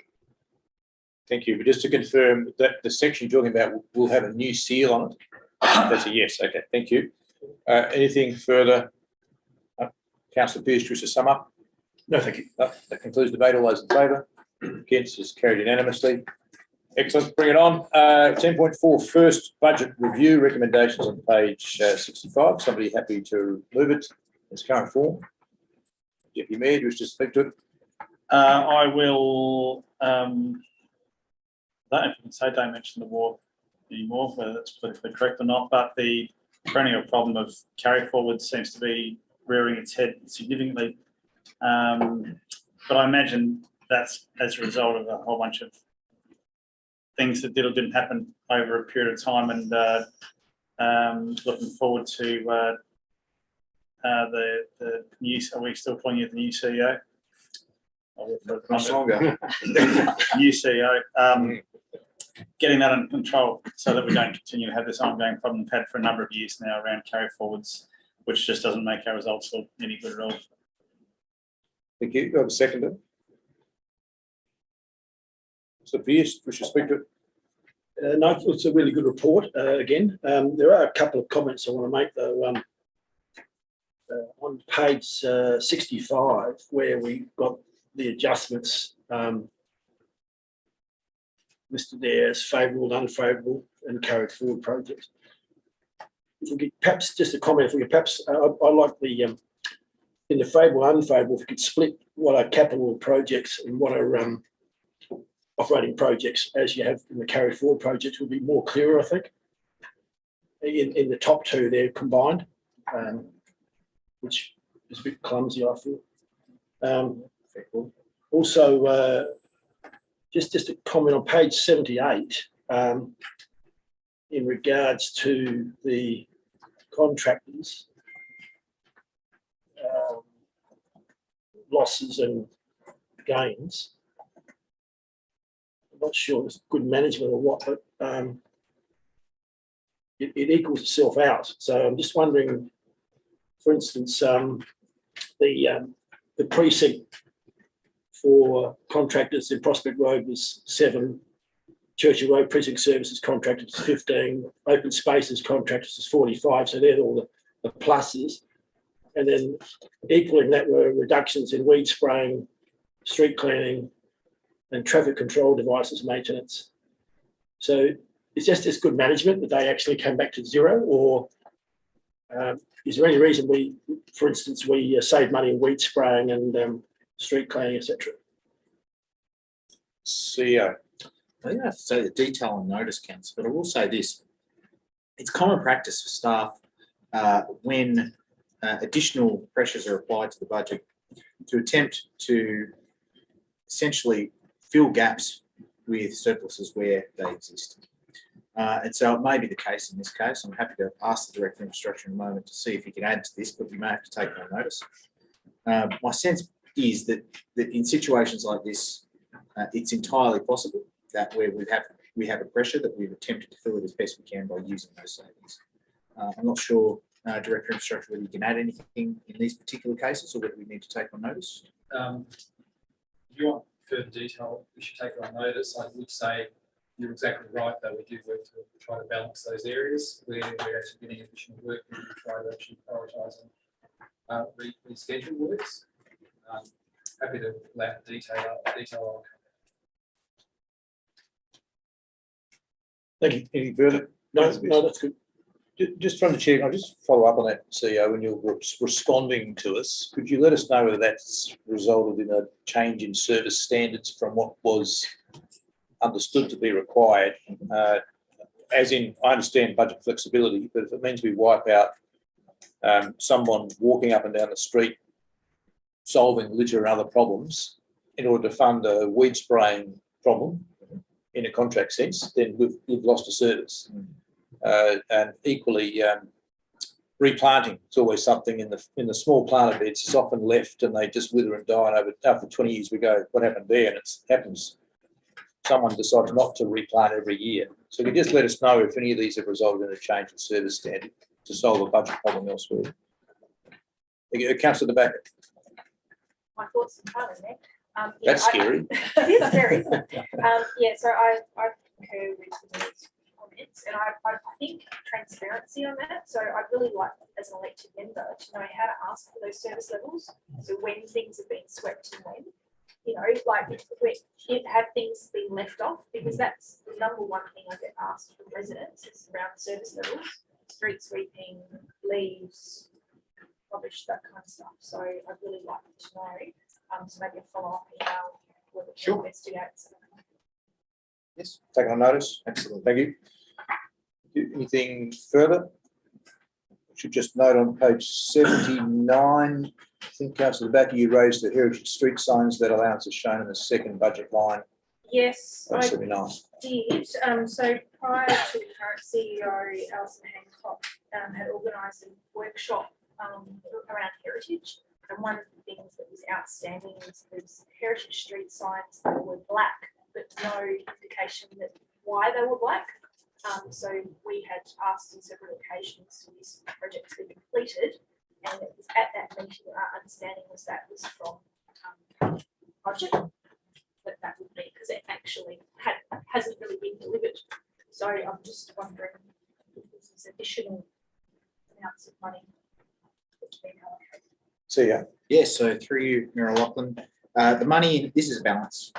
Thank you. But just to confirm that the section you're talking about will have a new seal on it. That's a yes. Okay, thank you. Anything further? Councillor Pearce, wish to sum up? No, thank you. That concludes debate. All those in favour? Against is carried unanimously. Excellent. Bring it on. 10.4 first budget review recommendations on page 65. Somebody happy to move it in its current form? Deputy Mayor, do you wish to speak to it? I will. I don't know if you can say don't mention the war anymore, whether that's politically correct or not, but the perennial problem of carry forward seems to be rearing its head significantly. But I imagine that's as a result of a whole bunch of things that did or didn't happen over a period of time, and looking forward to the new. Are we still calling you the new CEO? Much longer. New CEO. Getting that under control so that we don't continue to have this ongoing problem we've had for a number of years now around carry forwards, which just doesn't make our results look any good at all. Thank you. Do I have a seconder? So Pearce, wish to speak to it? No, it's a really good report. Again, there are a couple of comments I want to make though. On page 65, where we got the adjustments listed there as favourable, unfavourable, and carried forward projects. If we could perhaps just a comment, if we could perhaps, I like the in the favourable, unfavourable, if we could split what are capital projects and what are operating projects as you have in the carry forward projects would be more clearer, I think. In the top two, they're combined, which is a bit clumsy, I feel. Also, just a comment on page 78 in regards to the contractors' losses and gains. I'm not sure it's good management or what, but it equals itself out. So I'm just wondering, for instance, the precinct for contractors in Prospect Road was 7, Churchill Road precinct services contractors is 15, open spaces contractors is 45. So they're all the pluses. And then equaling that were reductions in weed spraying, street cleaning, and traffic control devices maintenance. So it's just this good management that they actually came back to zero, or is there any reason we, for instance, we save money in weed spraying and street cleaning, etc.? CEO. I think I have to say the detail on notice counts, but I will say this. It's common practice for staff when additional pressures are applied to the budget to attempt to essentially fill gaps with surpluses where they exist. And so it may be the case in this case. I'm happy to ask the Director of Infrastructure in a moment to see if he can add to this, but we may have to take no notice. My sense is that in situations like this, it's entirely possible that where we have a pressure that we've attempted to fill it as best we can by using those savings. I'm not sure, Director of Infrastructure, whether you can add anything in these particular cases or whether we need to take on notice. If you want further detail, we should take it on notice. I would say you're exactly right, though. We do work to try to balance those areas where we're actually getting additional work and we try to actually prioritise and reschedule works. Happy to allow detail. Thank you. Any further? No, that's good. Just from the chair, I'll just follow up on that, CEO, when you're responding to us. Could you let us know whether that's resulted in a change in service standards from what was understood to be required? As in, I understand budget flexibility, but if it means we wipe out someone walking up and down the street solving litter and other problems in order to fund a weed spraying problem in a contract sense, then we've lost a service. And equally, replanting, it's always something in the small planter beds. It's often left and they just wither and die. And after 20 years, we go, what happened there? And it happens. Someone decides not to replant every year. So can you just let us know if any of these have resulted in a change in service standard to solve a budget problem elsewhere? Councillor De Backer. My thoughts entirely there. That's scary. It is scary. So I concur with those comments, and I think transparency on that. So I'd really like, as an elected member, to know how to ask for those service levels. So when things have been swept and when, have things been left off, because that's the number one thing I get asked from residents is around service levels, street sweeping, leaves, rubbish, that kind of stuff. So I'd really like to know, so maybe a follow-up email with Sure. investigates. Yes, taken on notice. Excellent, thank you. Anything further? Should just note on page 79, I think Councillor De Backer, you raised the heritage street signs. That allowance is shown in the second budget line. Yes, Page I 79. did. So prior to the current CEO, Alison Hancock, had organised a workshop around heritage. And one of the things that was outstanding was those heritage street signs that were black, but no indication that why they were black. So we had asked on several occasions for this project to be completed, and it was at that meeting our understanding was that was from budget, but that would be because it actually hasn't really been delivered. So I'm just wondering if this is additional amounts of money that's been allocated. See ya. Yes, so through you, Mayor Lachlan. The money, this is a balance.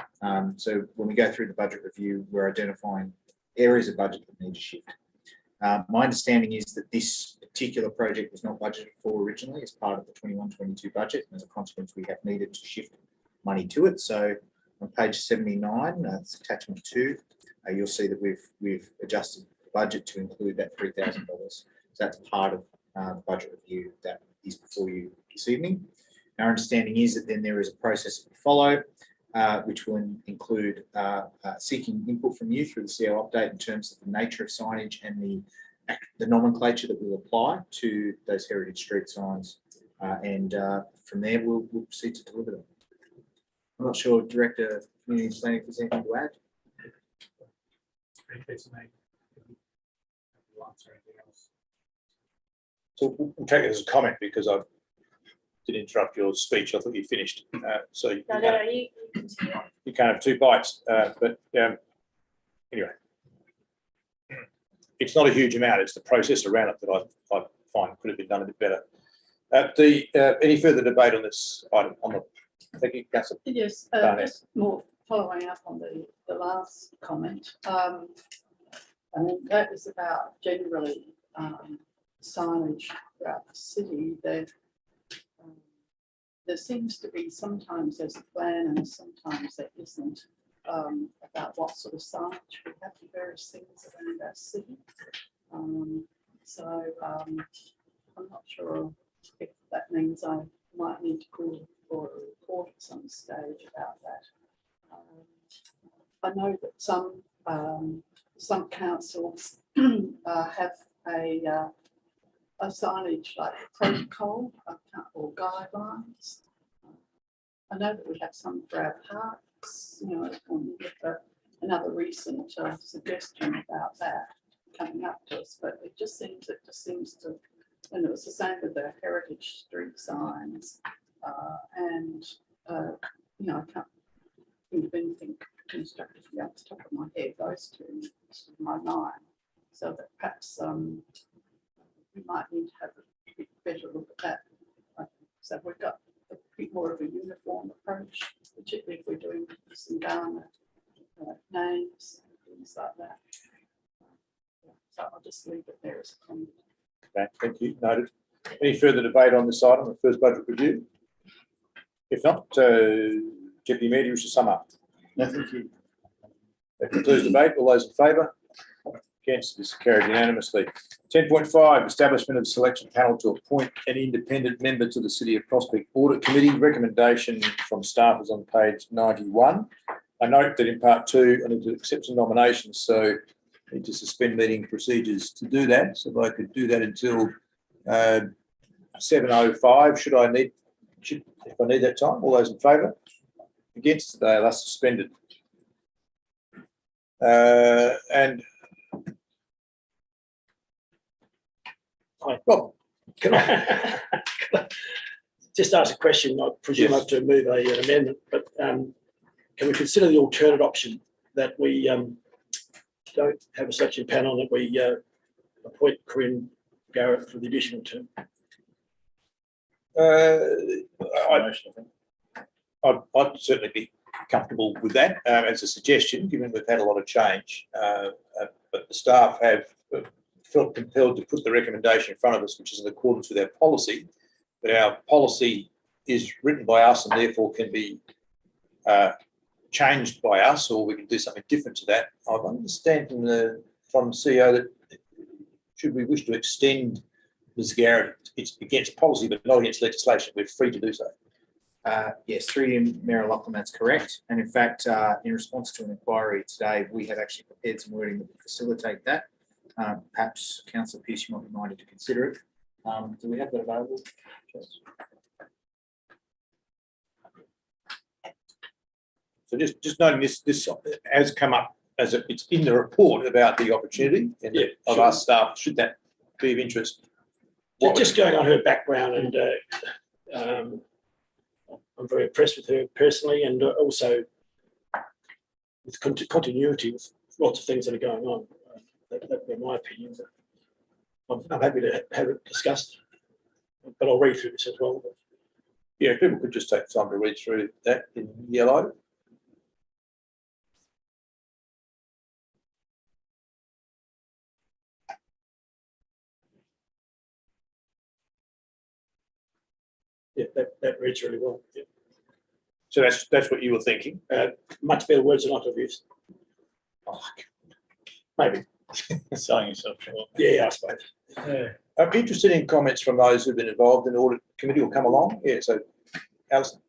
So when we go through the budget review, we're identifying areas of budget that need to shift. My understanding is that this particular project was not budgeted for originally as part of the 21-22 budget, and as a consequence, we have needed to shift money to it. So on page 79, that's attachment 2, you'll see that we've adjusted the budget to include that $3,000. So that's part of the budget review that is before you this evening. Our understanding is that then there is a process to follow, which will include seeking input from you through the CO update in terms of the nature of signage and the nomenclature that we'll apply to those heritage street signs. And from there, we'll proceed to deliver them. I'm not sure, Director of Community Planning, if there's anything to add. So we'll take it as a comment because I did interrupt your speech. I thought you finished. So you continue. You can't have 2 bites. But anyway, it's not a huge amount. It's the process around it that I find could have been done a bit better. Any further debate on this item? Thank you, Councillor. Yes, Barnett. just more following up on the last comment. And that is about generally signage throughout the city. There seems to be sometimes there's a plan and sometimes there isn't about what sort of signage we have for various things around our city. I'm not sure if that means I might need to call for a report at some stage about that. I know that some councils have a signage like protocol or guidelines. I know that we have some for our parks, you know, another recent suggestion about that coming up to us, but it just seems to, and it was the same with the Heritage Street signs, you know, I can't think of anything constructively off the top of my head, those two in my mind, so that perhaps we might need to have a bit better look at that. So we've got a bit more of a uniform approach, particularly if we're doing some Ghana names, things like that. So I'll just leave it there as a comment. Okay, thank you. Noted. Any further debate on this item, the first budget review? If not, Deputy Mayor, you wish to sum up? No, thank you. That concludes the debate. All those in favour? Against, this is carried unanimously. 10.5, establishment of selection panel to appoint an independent member to the City of Prospect Audit Committee. Recommendation from staff is on page 91. I note that in part 2, I need to accept some nominations, so I need to suspend meeting procedures to do that. So if I could do that until 7:05, if I need that time. All those in favour? Against, they are thus suspended. And Rob, can I just ask a question? I presume I have to move an amendment, but can we consider the alternate option that we don't have a selection panel, that we appoint Corinne Garrett for the additional term? I'd certainly be comfortable with that as a suggestion, given we've had a lot of change. But the staff have felt compelled to put the recommendation in front of us, which is in accordance with our policy. But our policy is written by us and therefore can be changed by us, or we can do something different to that. I understand from the CEO that should we wish to extend Ms. Garrett, it's against policy but not against legislation. We're free to do so. Yes, through you, Mayor Lachlan, that's correct. And in fact, in response to an inquiry today, we have actually prepared some wording that will facilitate that. Perhaps Councillor Pearce, you might be minded to consider it. Do we have that available? So just noting this has come up as it's in the report about the opportunity of our staff. Should that be of interest? Just going on her background, and I'm very impressed with her personally, and also with continuity with lots of things that are going on. That'd be my opinion. I'm happy to have it discussed, but I'll read through this as well. Yeah, people could just take time to read through that in yellow. Yeah, that reads really well. Yeah. So that's what you were thinking. Much better words than I could have used. Oh, maybe. Selling yourself short. Yeah, I suppose. Yeah. I'm interested in comments from those who've been involved in the audit committee will come along. Yeah, so Alison.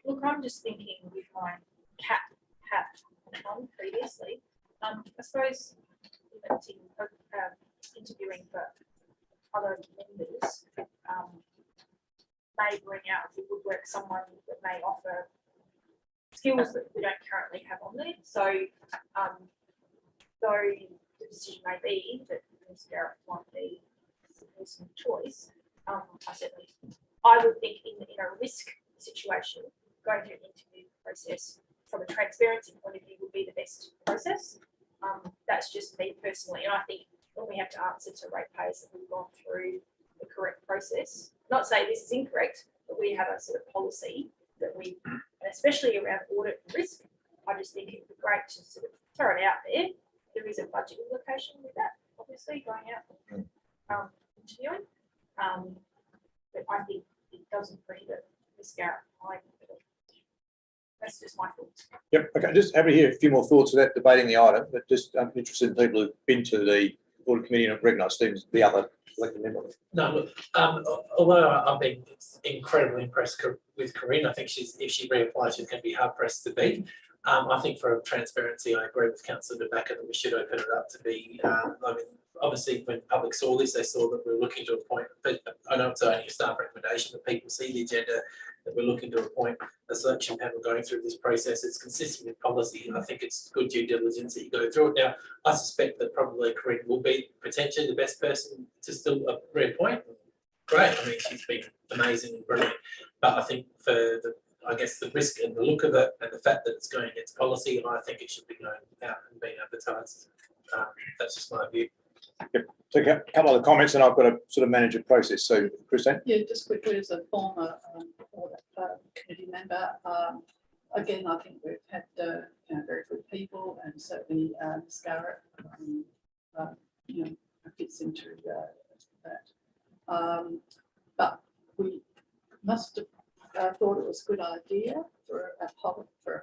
Look, I'm just thinking with my hat on previously. I suppose interviewing for other members may bring out, if we would work someone that may offer skills that we don't currently have on there. So though the decision may be that Ms. Garrett might be the person of choice, I would think in a risk situation, going through an interview process from a transparency point of view would be the best process. That's just me personally, and I think when we have to answer to ratepayers that we've gone through the correct process. Not saying this is incorrect, but we have a sort of policy that we, and especially around audit and risk, I just think it'd be great to sort of throw it out there. There is a budget implication with that, obviously, going out, continuing. But I think it doesn't prohibit Ms. Garrett. That's just my thoughts. Yep, okay, just happy to hear a few more thoughts without debating the item, but just I'm interested in people who've been to the audit committee and recognise Stephen's the other elected member. No, look, although I've been incredibly impressed with Corinne, I think if she reapplies, she's going to be hard pressed to beat. I think for transparency, I agree with Councillor De Backer that we should open it up to be, I mean, obviously when the public saw this, they saw that we were looking to appoint, but I know it's only a staff recommendation, but people see the agenda that we're looking to appoint a selection panel going through this process. It's consistent with policy, and I think it's good due diligence that you go through it. Now, I suspect that probably Corinne will be potentially the best person to still reappoint. Great, I mean, she's been amazing and brilliant, but I think for the, I guess the risk and the look of it and the fact that it's going against policy, I think it should be going out and being advertised. That's just my view. Yep. So a couple of comments, and I've got to sort of manage a process. So, Christine? Yeah, just quickly, as a former audit committee member, again, I think we've had very good people, and certainly Ms. Garrett, fits into that. But we must have thought it was a good idea for a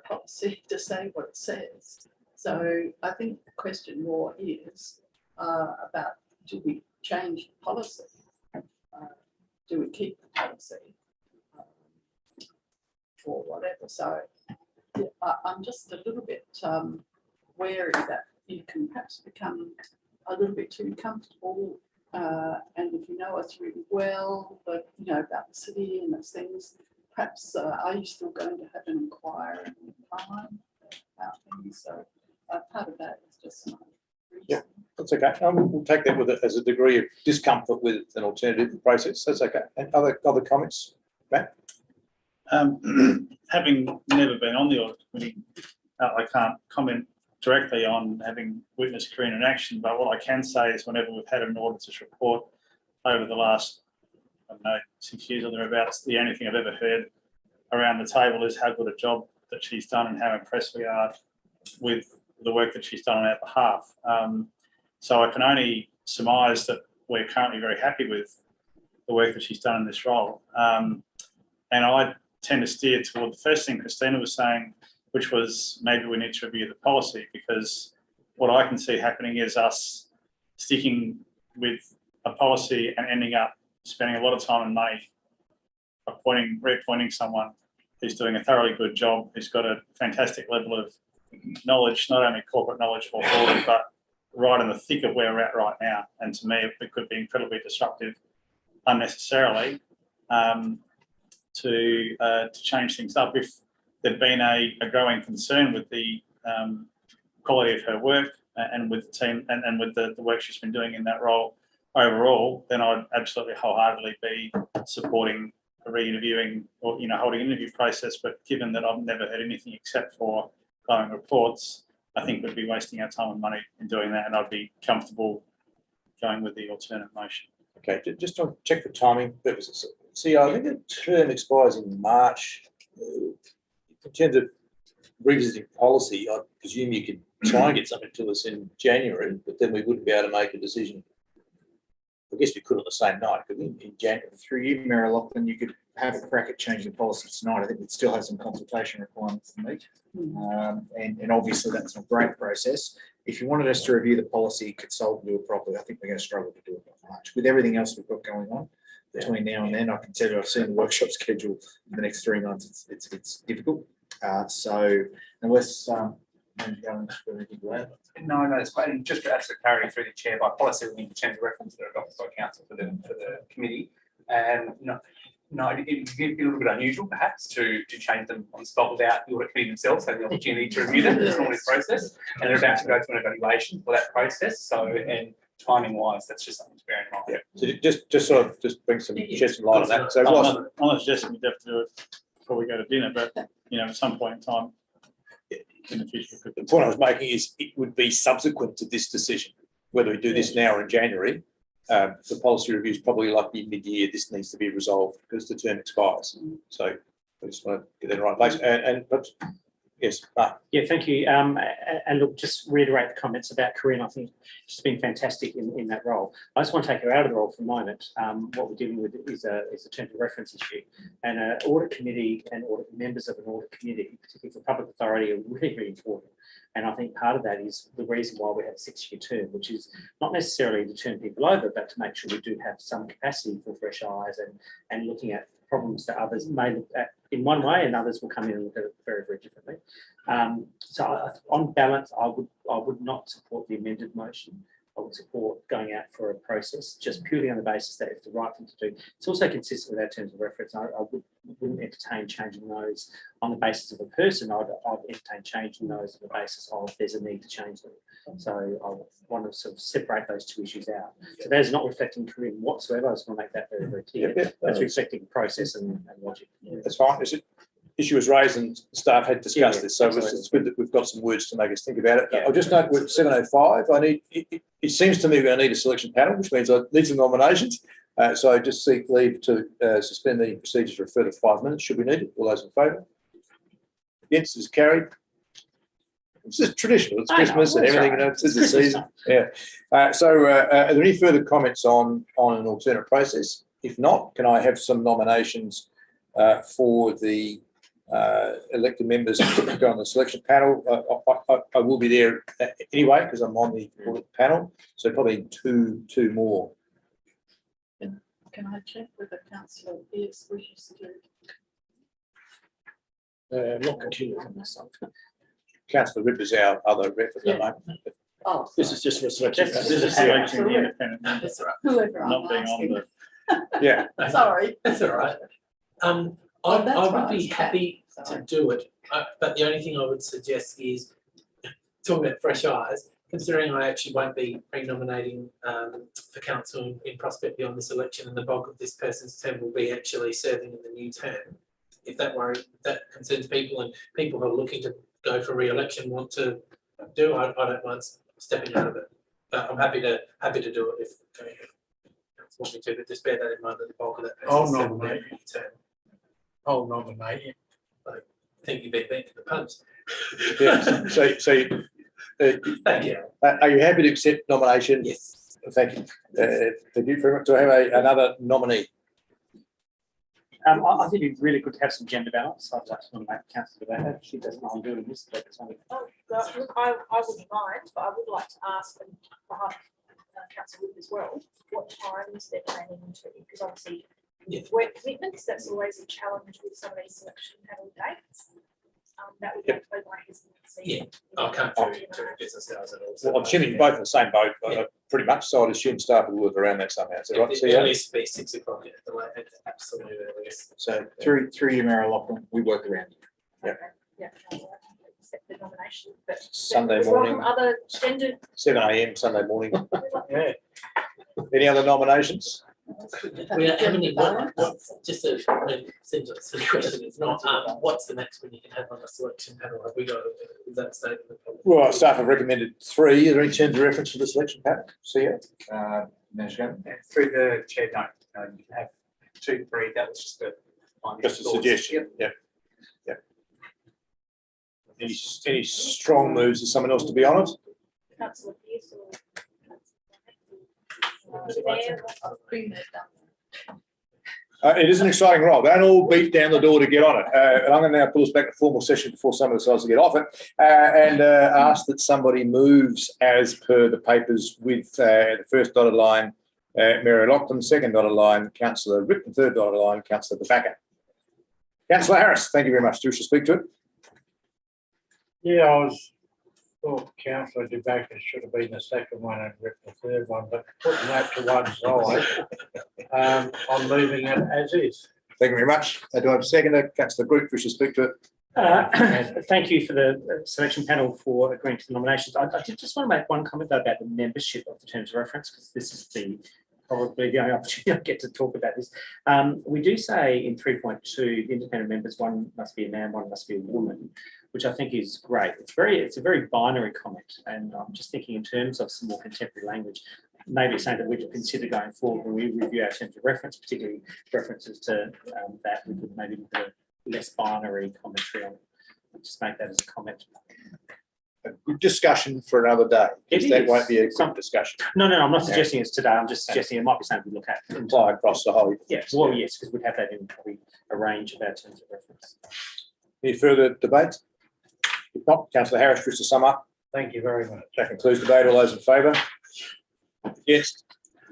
policy to say what it says. So I think the question more is about, do we change the policy? Do we keep the policy or whatever? So yeah, I'm just a little bit wary that you can perhaps become a little bit too comfortable, and if you know us really well, but about the city and those things, perhaps are you still going to have an inquiry time about things? So part of that is just my reason. Yeah, that's okay. We'll take that with it as a degree of discomfort with an alternative process. That's okay. And other comments, Matt? Having never been on the audit committee, I can't comment directly on having witnessed Corinne in action, but what I can say is whenever we've had an auditor's report over the last, I don't know, 6 years or thereabouts, the only thing I've ever heard around the table is how good a job that she's done and how impressed we are with the work that she's done on our behalf. So I can only surmise that we're currently very happy with the work that she's done in this role. And I tend to steer toward the first thing Christina was saying, which was maybe we need to review the policy, because what I can see happening is us sticking with a policy and ending up spending a lot of time and money reappointing someone who's doing a thoroughly good job, who's got a fantastic level of knowledge, not only corporate knowledge for audit, but right in the thick of where we're at right now. And to me, it could be incredibly disruptive unnecessarily to change things up. If there'd been a growing concern with the quality of her work and with the team and with the work she's been doing in that role overall, then I'd absolutely wholeheartedly be supporting a re-interviewing or holding an interview process. But given that I've never heard anything except for glowing reports, I think we'd be wasting our time and money in doing that, and I'd be comfortable going with the alternate motion. Okay, just to check for timing purposes. See, I think the term expires in March. In terms of revisiting policy, I presume you could try and get something to us in January, but then we wouldn't be able to make a decision. I guess we could on the same night, could we, in January? Through you, Mary Lachlan, you could have a crack at changing the policy tonight. I think we'd still have some consultation requirements to meet. And obviously that's not a great process. If you wanted us to review the policy, consult and do it properly, I think we're going to struggle to do it by March. With everything else we've got going on between now and then, I can tell you I've seen the workshop schedule in the next 3 months. It's difficult. So unless No, it's quite, and just to add some clarity through the chair, by policy, we need to change the reference that are adopted by council for the committee. And it'd be a little bit unusual perhaps to change them on the spot without the audit committee themselves having the opportunity to review them. It's normally a process, and they're about to go through an evaluation for that process. So, and timing wise, that's just something to bear in mind. Yeah. So just sort of bring some shed some light on that. So I'm not suggesting we have to do it before we go to dinner, but at some point in time in the future. The point I was making is it would be subsequent to this decision, whether we do this now or in January. the policy review is probably likely mid-year. This needs to be resolved because the term expires. So I just want to get that in the right place. But yes, Mark. Yeah, thank you. And look, just reiterate the comments about Corinne. I think she's been fantastic in that role. I just want to take her out of the role for a moment. What we're dealing with is a term of reference issue, and an audit committee and audit members of an audit committee, particularly for public authority, are really, really important. And I think part of that is the reason why we have a 6-year term, which is not necessarily to turn people over, but to make sure we do have some capacity for fresh eyes and looking at problems that others may look at in one way and others will come in and look at it very, very differently. On balance, I would not support the amended motion. I would support going out for a process just purely on the basis that it's the right thing to do. It's also consistent with our terms of reference. I wouldn't entertain changing those on the basis of a person. I'd entertain changing those on the basis of there's a need to change them. So I want to sort of separate those two issues out. So that's not reflecting Corinne whatsoever. I just want to make that very, very clear. That's reflecting process and logic. That's fine. Issue was raised and staff had discussed this, so it's good that we've got some words to make us think about it. I'll just note with 705, it seems to me we're going to need a selection panel, which means I need some nominations. So I just seek leave to suspend the procedures for a further 5 minutes, should we need it. All those in favour? Against is carried. It's just traditional. It's Christmas and everything, it's the season. Yeah. Are there any further comments on an alternate process? If not, can I have some nominations for the elected members to go on the selection panel? I will be there anyway because I'm on the audit panel, so probably two more. Can I check with the councillor Pierce wishes to? Not continuing myself. Councillor Ripper's our other rep at the moment. Oh, this is just for a selection. This is a selection of the independent that's members. right. Whoever I'm Not being on asking. the. Yeah. Sorry. That's all right. I would be happy to do it, but the only thing I would suggest is talking about fresh eyes, considering I actually won't be pre-nominating for council in prospect beyond this election, and the bulk of this person's term will be actually serving in the new term. If that concerns people and people who are looking to go for re-election want to do, I don't mind stepping out of it. But I'm happy to do it if want me to, but just bear that in mind that the bulk of that person's term will be in the new term. I'll nominate you. I think you've been beat to the punch. Yeah. Thank you. Are you happy to accept nomination? Yes. Thank you. Thank you very much. Do I have another nominee? I think it'd be really good to have some gender balance. I'd like to nominate Councillor Rebecca. She doesn't mind doing this, but it's only. Oh, well, look, I wouldn't mind, but I would like to ask on behalf of Councillor Wood as well, what times they're planning to, because obviously with work commitments, that's always a challenge with some of these selection panel dates. That would make my hesitancy. Yeah, I can't do business hours at all. Well, I'm assuming you're both in the same boat, pretty much. So I'd assume staff will work around that somehow. Is that right? It needs to be 6 o'clock at the late, absolutely earliest. So through you, Mayor Lachlan, we work around you. Yeah. Yeah, I'll accept the nomination, but Sunday we morning. welcome other gender. 7 a.m. Sunday morning. Yeah. Any other nominations? We are having just a, seems like a silly question, it's not, what's the maximum you can have on a selection panel? Have we got, is that stated in the policy? Well, staff have recommended 3. Are there any terms of reference for the selection panel? See you. Manager. Through the chair, no, you can have 2, 3, that was just a suggestion. Yeah. Yeah. Any strong moves for someone else to be on it? Councillor Pierce or It is an exciting role. Don't all beat down the door to get on it. And I'm going to now pull us back to formal session before some of the sides get off it and ask that somebody moves as per the papers with the first dotted line, Mary Lachlan, second dotted line, Councillor Rippon, third dotted line, Councillor DeBacker. Councillor Harris, thank you very much. Do you wish to speak to it? Yeah, thought Councillor DeBacker should have been the second one and Rip the third one, but putting that to one side, I'm leaving it as is. Thank you very much. Do I have a seconder? Councillor Group, wish to speak to it? Thank you for the selection panel for agreeing to the nominations. I did just want to make one comment though about the membership of the terms of reference, because this is probably the only opportunity I get to talk about this. We do say in 3.2, independent members, one must be a man, one must be a woman, which I think is great. It's a very binary comment, and I'm just thinking in terms of some more contemporary language. maybe something that we could consider going forward when we review our terms of reference, particularly references to that. We could maybe do a less binary commentary on it. Just make that as a comment. A good discussion for another day. It That is. won't be a quick discussion. No, I'm not suggesting it's today. I'm just suggesting it might be something we look at. Apply across the whole. Yes, well, yes, because we'd have that in probably a range of our terms of reference. Any further debate? If not, Councillor Harris, just to sum up. Thank you very much. That concludes debate. All those in favour? Yes.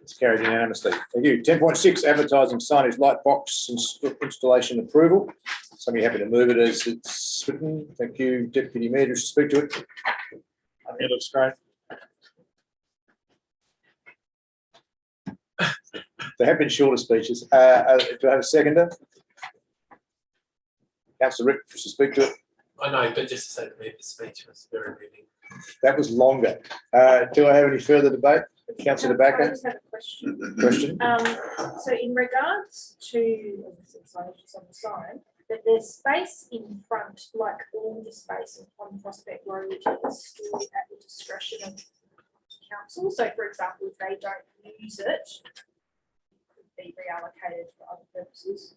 It's carried unanimously. Thank you. 10.6, advertising signage light box installation approval. Somebody happy to move it as it's written. Thank you. Deputy Mayor, just to speak to it. I think it looks great. There have been shorter speeches. Do I have a seconder? Councillor Rick, just to speak to it. I know, but just to say to me, the speech was very moving. That was longer. Do I have any further debate? Councillor I Backer? just have a question. Question? So in regards to, signage on the sign, that there's space in front, like all the space on Prospect Road, which is still at the discretion of council. So for example, if they don't use it, it could be reallocated for other purposes.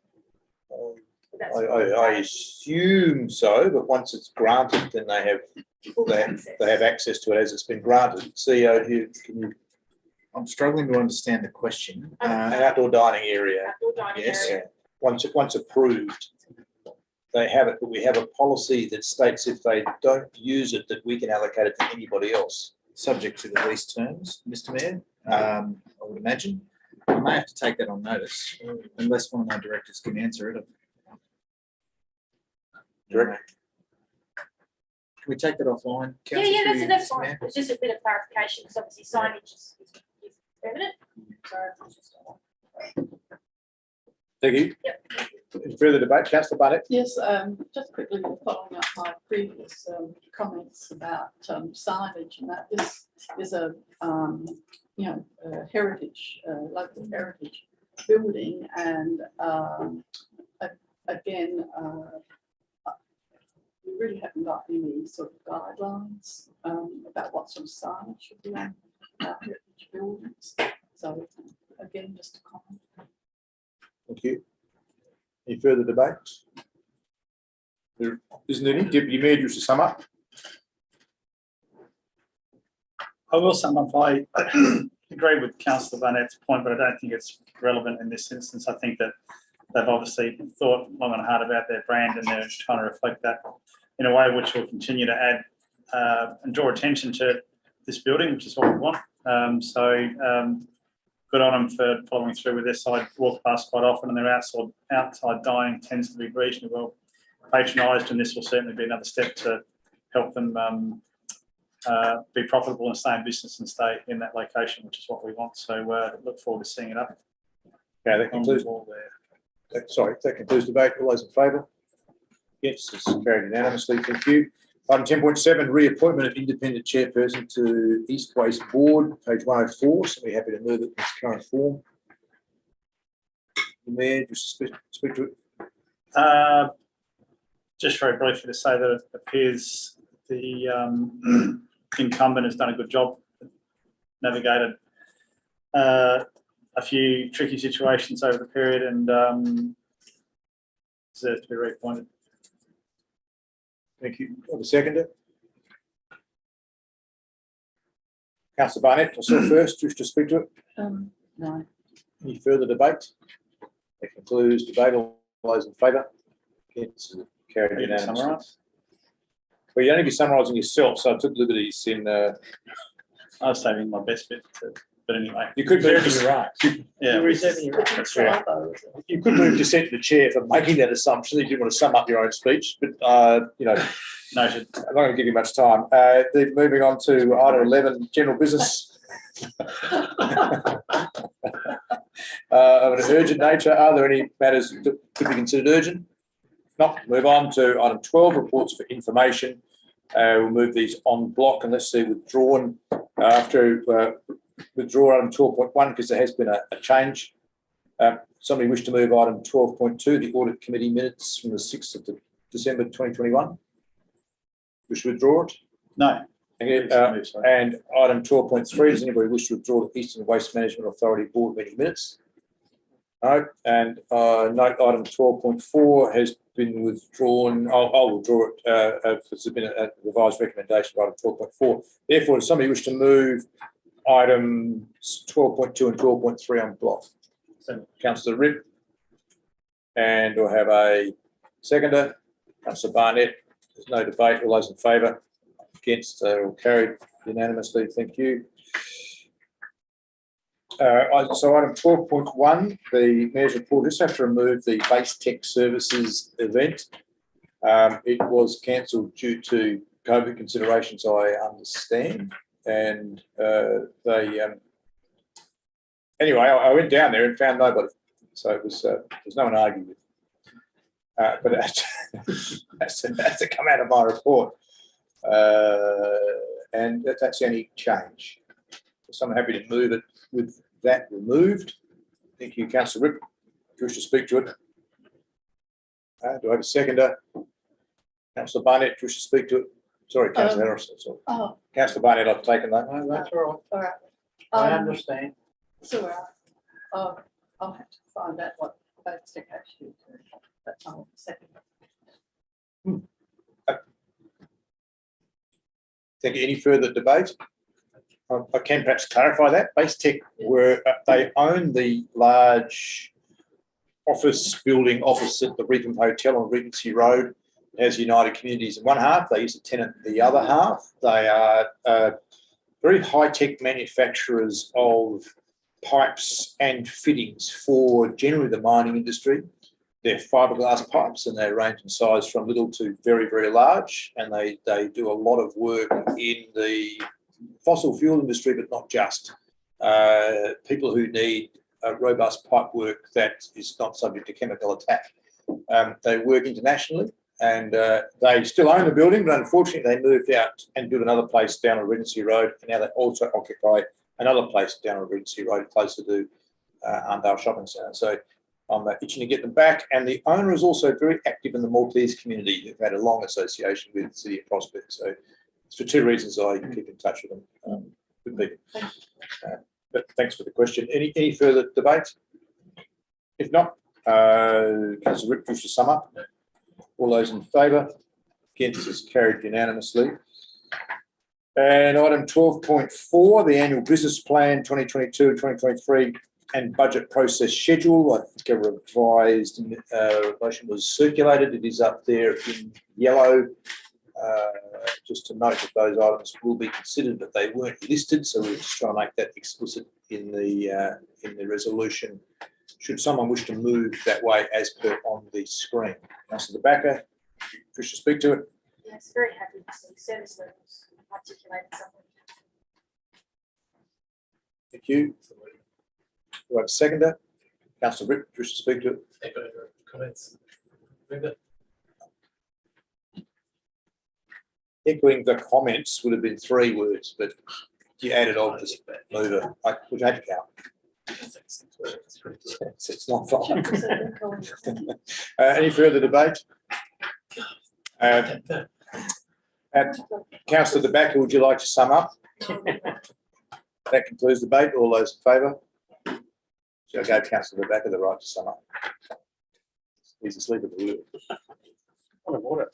I assume so, but once it's granted, then they have access to it as it's been granted. CEO, can you? I'm struggling to understand the question. An outdoor dining area. Outdoor dining Yes. area. Once approved, they have it, but we have a policy that states if they don't use it, that we can allocate it to anybody else. Subject to the lease terms, Mr Mayor, I would imagine. I may have to take that on notice, unless one of my directors can answer it. Director? Can we take that offline? Yeah, Councillor, that's through that's you, Mr. fine. Mayor? It's just a bit of clarification, because obviously signage is evident. So it's just. Thank you. Yep. Any further debate? Councillor Barnett? Yes, just quickly following up my previous comments about signage, and that this is a heritage, local heritage building, and again, we really haven't got any sort of guidelines about what sort of signage should be on heritage buildings. So again, just a comment. Thank you. Any further debate? There isn't any. Deputy Mayor, just to sum up. I will sum up. I agree with Councillor Barnett's point, but I don't think it's relevant in this instance. I think that they've obviously thought long and hard about their brand, and they're trying to reflect that in a way which will continue to add and draw attention to this building, which is what we want. Good on them for following through with this. I walk past quite often, and their outside dining tends to be reasonably well patronised, and this will certainly be another step to help them be profitable and stay in business and stay in that location, which is what we want. So look forward to seeing it up. Okay, that concludes. That concludes debate. All those in favour? Yes, it's carried unanimously. Thank you. Item 10.7, reappointment of independent chairperson to East West Board, page 104. So we're happy to move it in its current form. The Mayor, just speak to it. Just very briefly to say that it appears the incumbent has done a good job, navigated a few tricky situations over the period, and deserves to be reappointed. Thank you. Have a seconder? Councillor Barnett, I saw first, just to speak to it. No. Any further debate? That concludes debate. All those in favour? It's carried unanimously. Summarise. Well, you only be summarising yourself, so I took liberties in. I was saving my best bit, but anyway. You could move Reserving your rights. Yeah, You're reserving your rights. that's right. You could move dissent to the chair for making that assumption that you didn't want to sum up your own speech, but Noted. I'm not going to give you much time. Moving on to item 11, general business. Of an urgent nature, are there any matters that could be considered urgent? If not, move on to item 12, reports for information. We'll move these on block unless they're withdrawn. After withdraw item 12.1 because there has been a change. Somebody wish to move item 12.2, the audit committee minutes from the 6th of December 2021. Wish to withdraw it? No. And item 12.3, does anybody wish to withdraw the Eastern Waste Management Authority Board meeting minutes? No, and note item 12.4 has been withdrawn. I'll withdraw it. It's been a revised recommendation for item 12.4. Therefore, does somebody wish to move items 12.2 and 12.3 on block? So, Councillor Ripp, and we'll have a seconder. Councillor Barnett. There's no debate. All those in favour? Against? All carried unanimously. Thank you. So item 12.1, the Mayor's report, just have to remove the Base Tech Services event. It was cancelled due to COVID considerations, I understand. And anyway, I went down there and found nobody. So it was, there's no one to argue with. But that's to come out of my report. And that's the only change. So I'm happy to move it with that removed. Thank you, Councillor Ripp. Do you wish to speak to it? Do I have a seconder? Councillor Barnett, do you wish to speak to it? Sorry, Councillor Harrison. Sorry. Oh, Councillor Barnett, I've taken that. No, that's all right. all right. I understand. It's all right. I'll have to find out what Base Tech actually do, but I'll second. Thank you. Any further debate? I can perhaps clarify that. Base Tech they own the large office building opposite the Regency Hotel on Regency Road. It has United Communities in one half. They used to tenant the other half. They are very high-tech manufacturers of pipes and fittings for generally the mining industry. They're fiberglass pipes and they range in size from little to very, very large. And they do a lot of work in the fossil fuel industry, but not just. People who need robust pipe work that is not subject to chemical attack. They work internationally and they still own the building, but unfortunately they moved out and built another place down on Regency Road. And now they also occupy another place down on Regency Road, closer to Arndale Shopping Centre. So I'm itching to get them back. And the owner is also very active in the Maltese community. They've had a long association with the City of Prospect. So it's for two reasons I keep in touch with them. Good people. But thanks for the question. Any further debate? If not, Councillor Ripp, wish to sum up? All those in favour? Against is carried unanimously. And item 12.4, the annual business plan 2022-2023 and budget process schedule. I think a revised motion was circulated. It is up there in yellow. Just to note that those items will be considered, but they weren't listed, so we're just trying to make that explicit in the resolution. Should someone wish to move that way as per on the screen? Councillor Backer, wish to speak to it? Yes, very happy to see service levels articulated something. Thank you. Do I have a seconder? Councillor Ripp, wish to speak to it? Echo your comments. Remember? Echoing the comments would have been 3 words, but you added on this mover. Which had to count. It's not fine. Any further debate? Councillor De Backer, would you like to sum up? That concludes the debate. All those in favour? So I gave Councillor De Backer the right to sum up. He's asleep at the wheel. Point of order.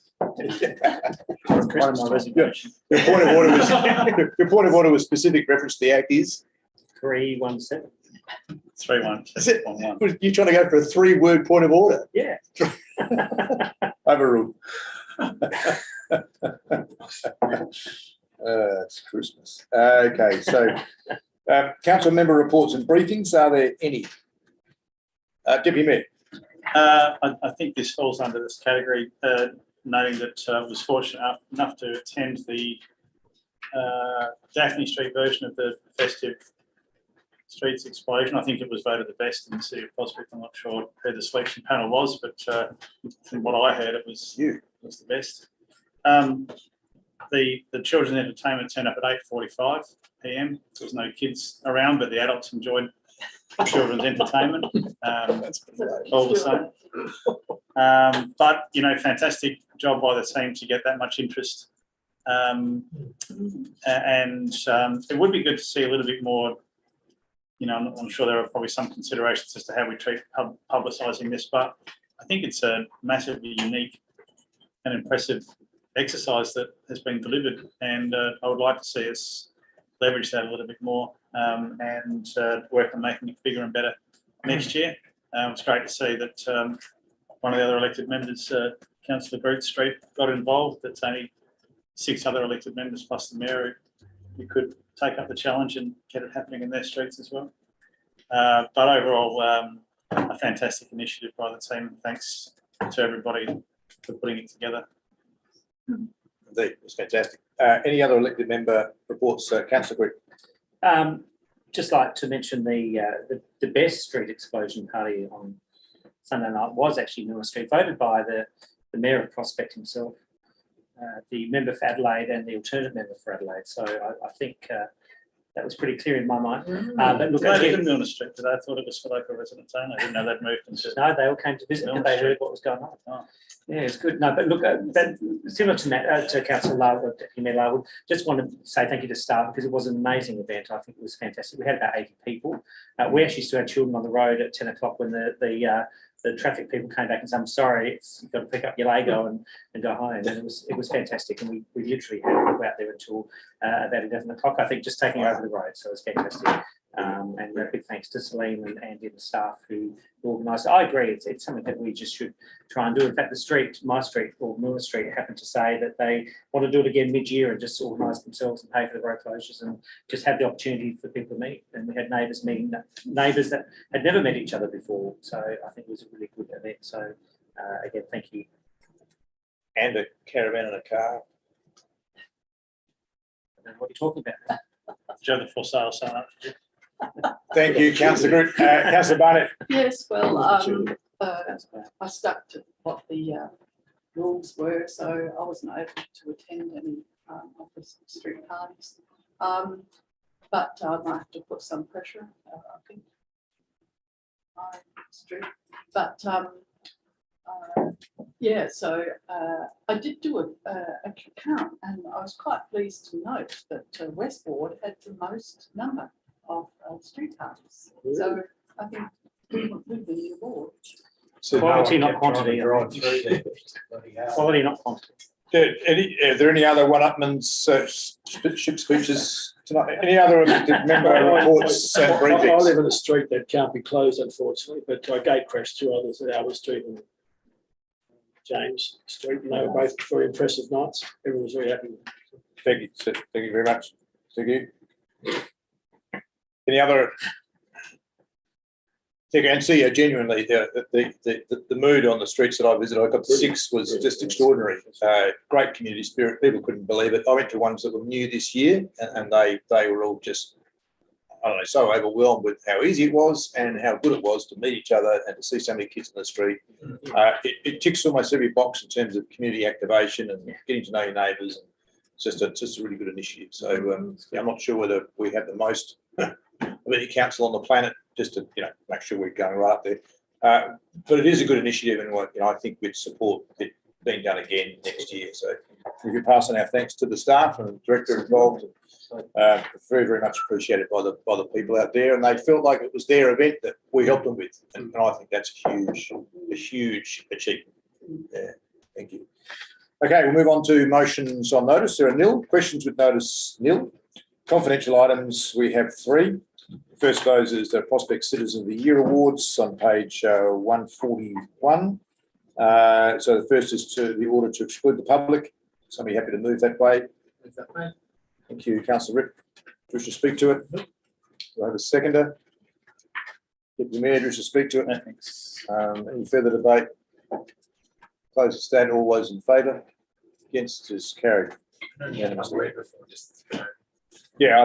Your point of order was specific reference to the Act is 317. 3-1. You're trying to go for a 3-word point of order? Yeah. Overruled. It's Christmas. Okay, so council member reports and briefings. Are there any? Deputy Mayor. I think this falls under this category, noting that I was fortunate enough to attend the Daphne Street version of the Festive Streets Explosion. I think it was voted the best in the City of Prospect. I'm not sure who the selection panel was, but from what I heard, it was the best. The children's entertainment turned up at 8:45 p.m. There was no kids around, but the adults enjoyed children's entertainment. All the same. But, you know, fantastic job by the team to get that much interest It would be good to see a little bit more. I'm sure there are probably some considerations as to how we treat publicising this, but I think it's a massively unique and impressive exercise that has been delivered, and I would like to see us leverage that a little bit more and work on making it bigger and better next year. It's great to see that one of the other elected members, Councillor Great Street, got involved. That's only 6 other elected members plus the mayor who could take up the challenge and get it happening in their streets as well. But overall, a fantastic initiative by the team. Thanks to everybody for putting it together. Indeed, it's fantastic. Any other elected member reports? Councillor Grigg. Just like to mention the best street explosion party on Sunday night was actually Miller Street, voted by the Mayor of Prospect himself, the member for Adelaide and the alternate member for Adelaide. So I think that was pretty clear in my mind. But look, They live in Milner Street today. I thought it was for local residents only. I didn't know they'd moved into. No, they all came to visit and they heard what was going on. Oh. Yeah, it's good. No, but look, that, similar to that, to Councillor Larwood, Deputy Mayor Larwood, just want to say thank you to staff because it was an amazing event. I think it was fantastic. We had about 80 people. We actually still had children on the road at 10 o'clock when the traffic people came back and said, "I'm sorry, you've got to pick up your Lego and go home." And it was fantastic. And we literally had people out there until about 11 o'clock, I think, just taking over the road. So it was fantastic. And a big thanks to Celine and Andy and the staff who organised it. I agree, it's something that we just should try and do. In fact, my street, or Miller Street, happened to say that they want to do it again mid-year and just organise themselves and pay for the road closures and just have the opportunity for people to meet. And we had neighbours meeting neighbours that had never met each other before. So I think it was a really good event. So again, thank you. And a caravan and a car. I don't know what you're talking about. Do you have the for sale sign up? Thank you, Councillor Group. Councillor Barnett. Yes, well, I stuck to what the rules were, so I wasn't able to attend any office street parties. But I might have to put some pressure, I think, on street. But yeah, so I did do a count, and I was quite pleased to note that Westward had the most number of street parties. So I think we would be the award. So quality, not quantity. Quality, not quantity. Are there any other one-upmanship speeches tonight? Any other elected member reports and I briefings? live in a street that can't be closed, unfortunately, but I gate crashed 2 others at Albert Street and James Street, and they were both very impressive nights. Everyone was very happy. Thank you. Thank you very much. Thank you. Any other? Thank you. And see, genuinely, the mood on the streets that I visited, I got to 6, was just extraordinary. Great community spirit. People couldn't believe it. I went to ones that were new this year, and they were all just, I don't know, so overwhelmed with how easy it was and how good it was to meet each other and to see so many kids in the street. It ticks almost every box in terms of community activation and getting to know your neighbours. It's just a really good initiative. So I'm not sure whether we have the most of any council on the planet, just to make sure we're going right up there. But it is a good initiative, and I think we'd support it being done again next year. So we could pass on our thanks to the staff and the director involved. Very, very much appreciated by the people out there, and they felt like it was their event that we helped them with, and I think that's a huge achievement. Yeah, thank you. Okay, we'll move on to motions on notice. There are nil. Questions with notice, nil. Confidential items, we have 3. The first of those is the Prospect Citizen of the Year Awards on page 141. So the first is to the order to exclude the public. Somebody happy to move that way? Thank you, Councillor Ripp. Do you wish to speak to it? Do I have a seconder? Deputy Mayor, do you wish to speak to it? No, thanks. Any further debate? Close the stand. All those in favour? Against is carried. Unanimously. Yeah.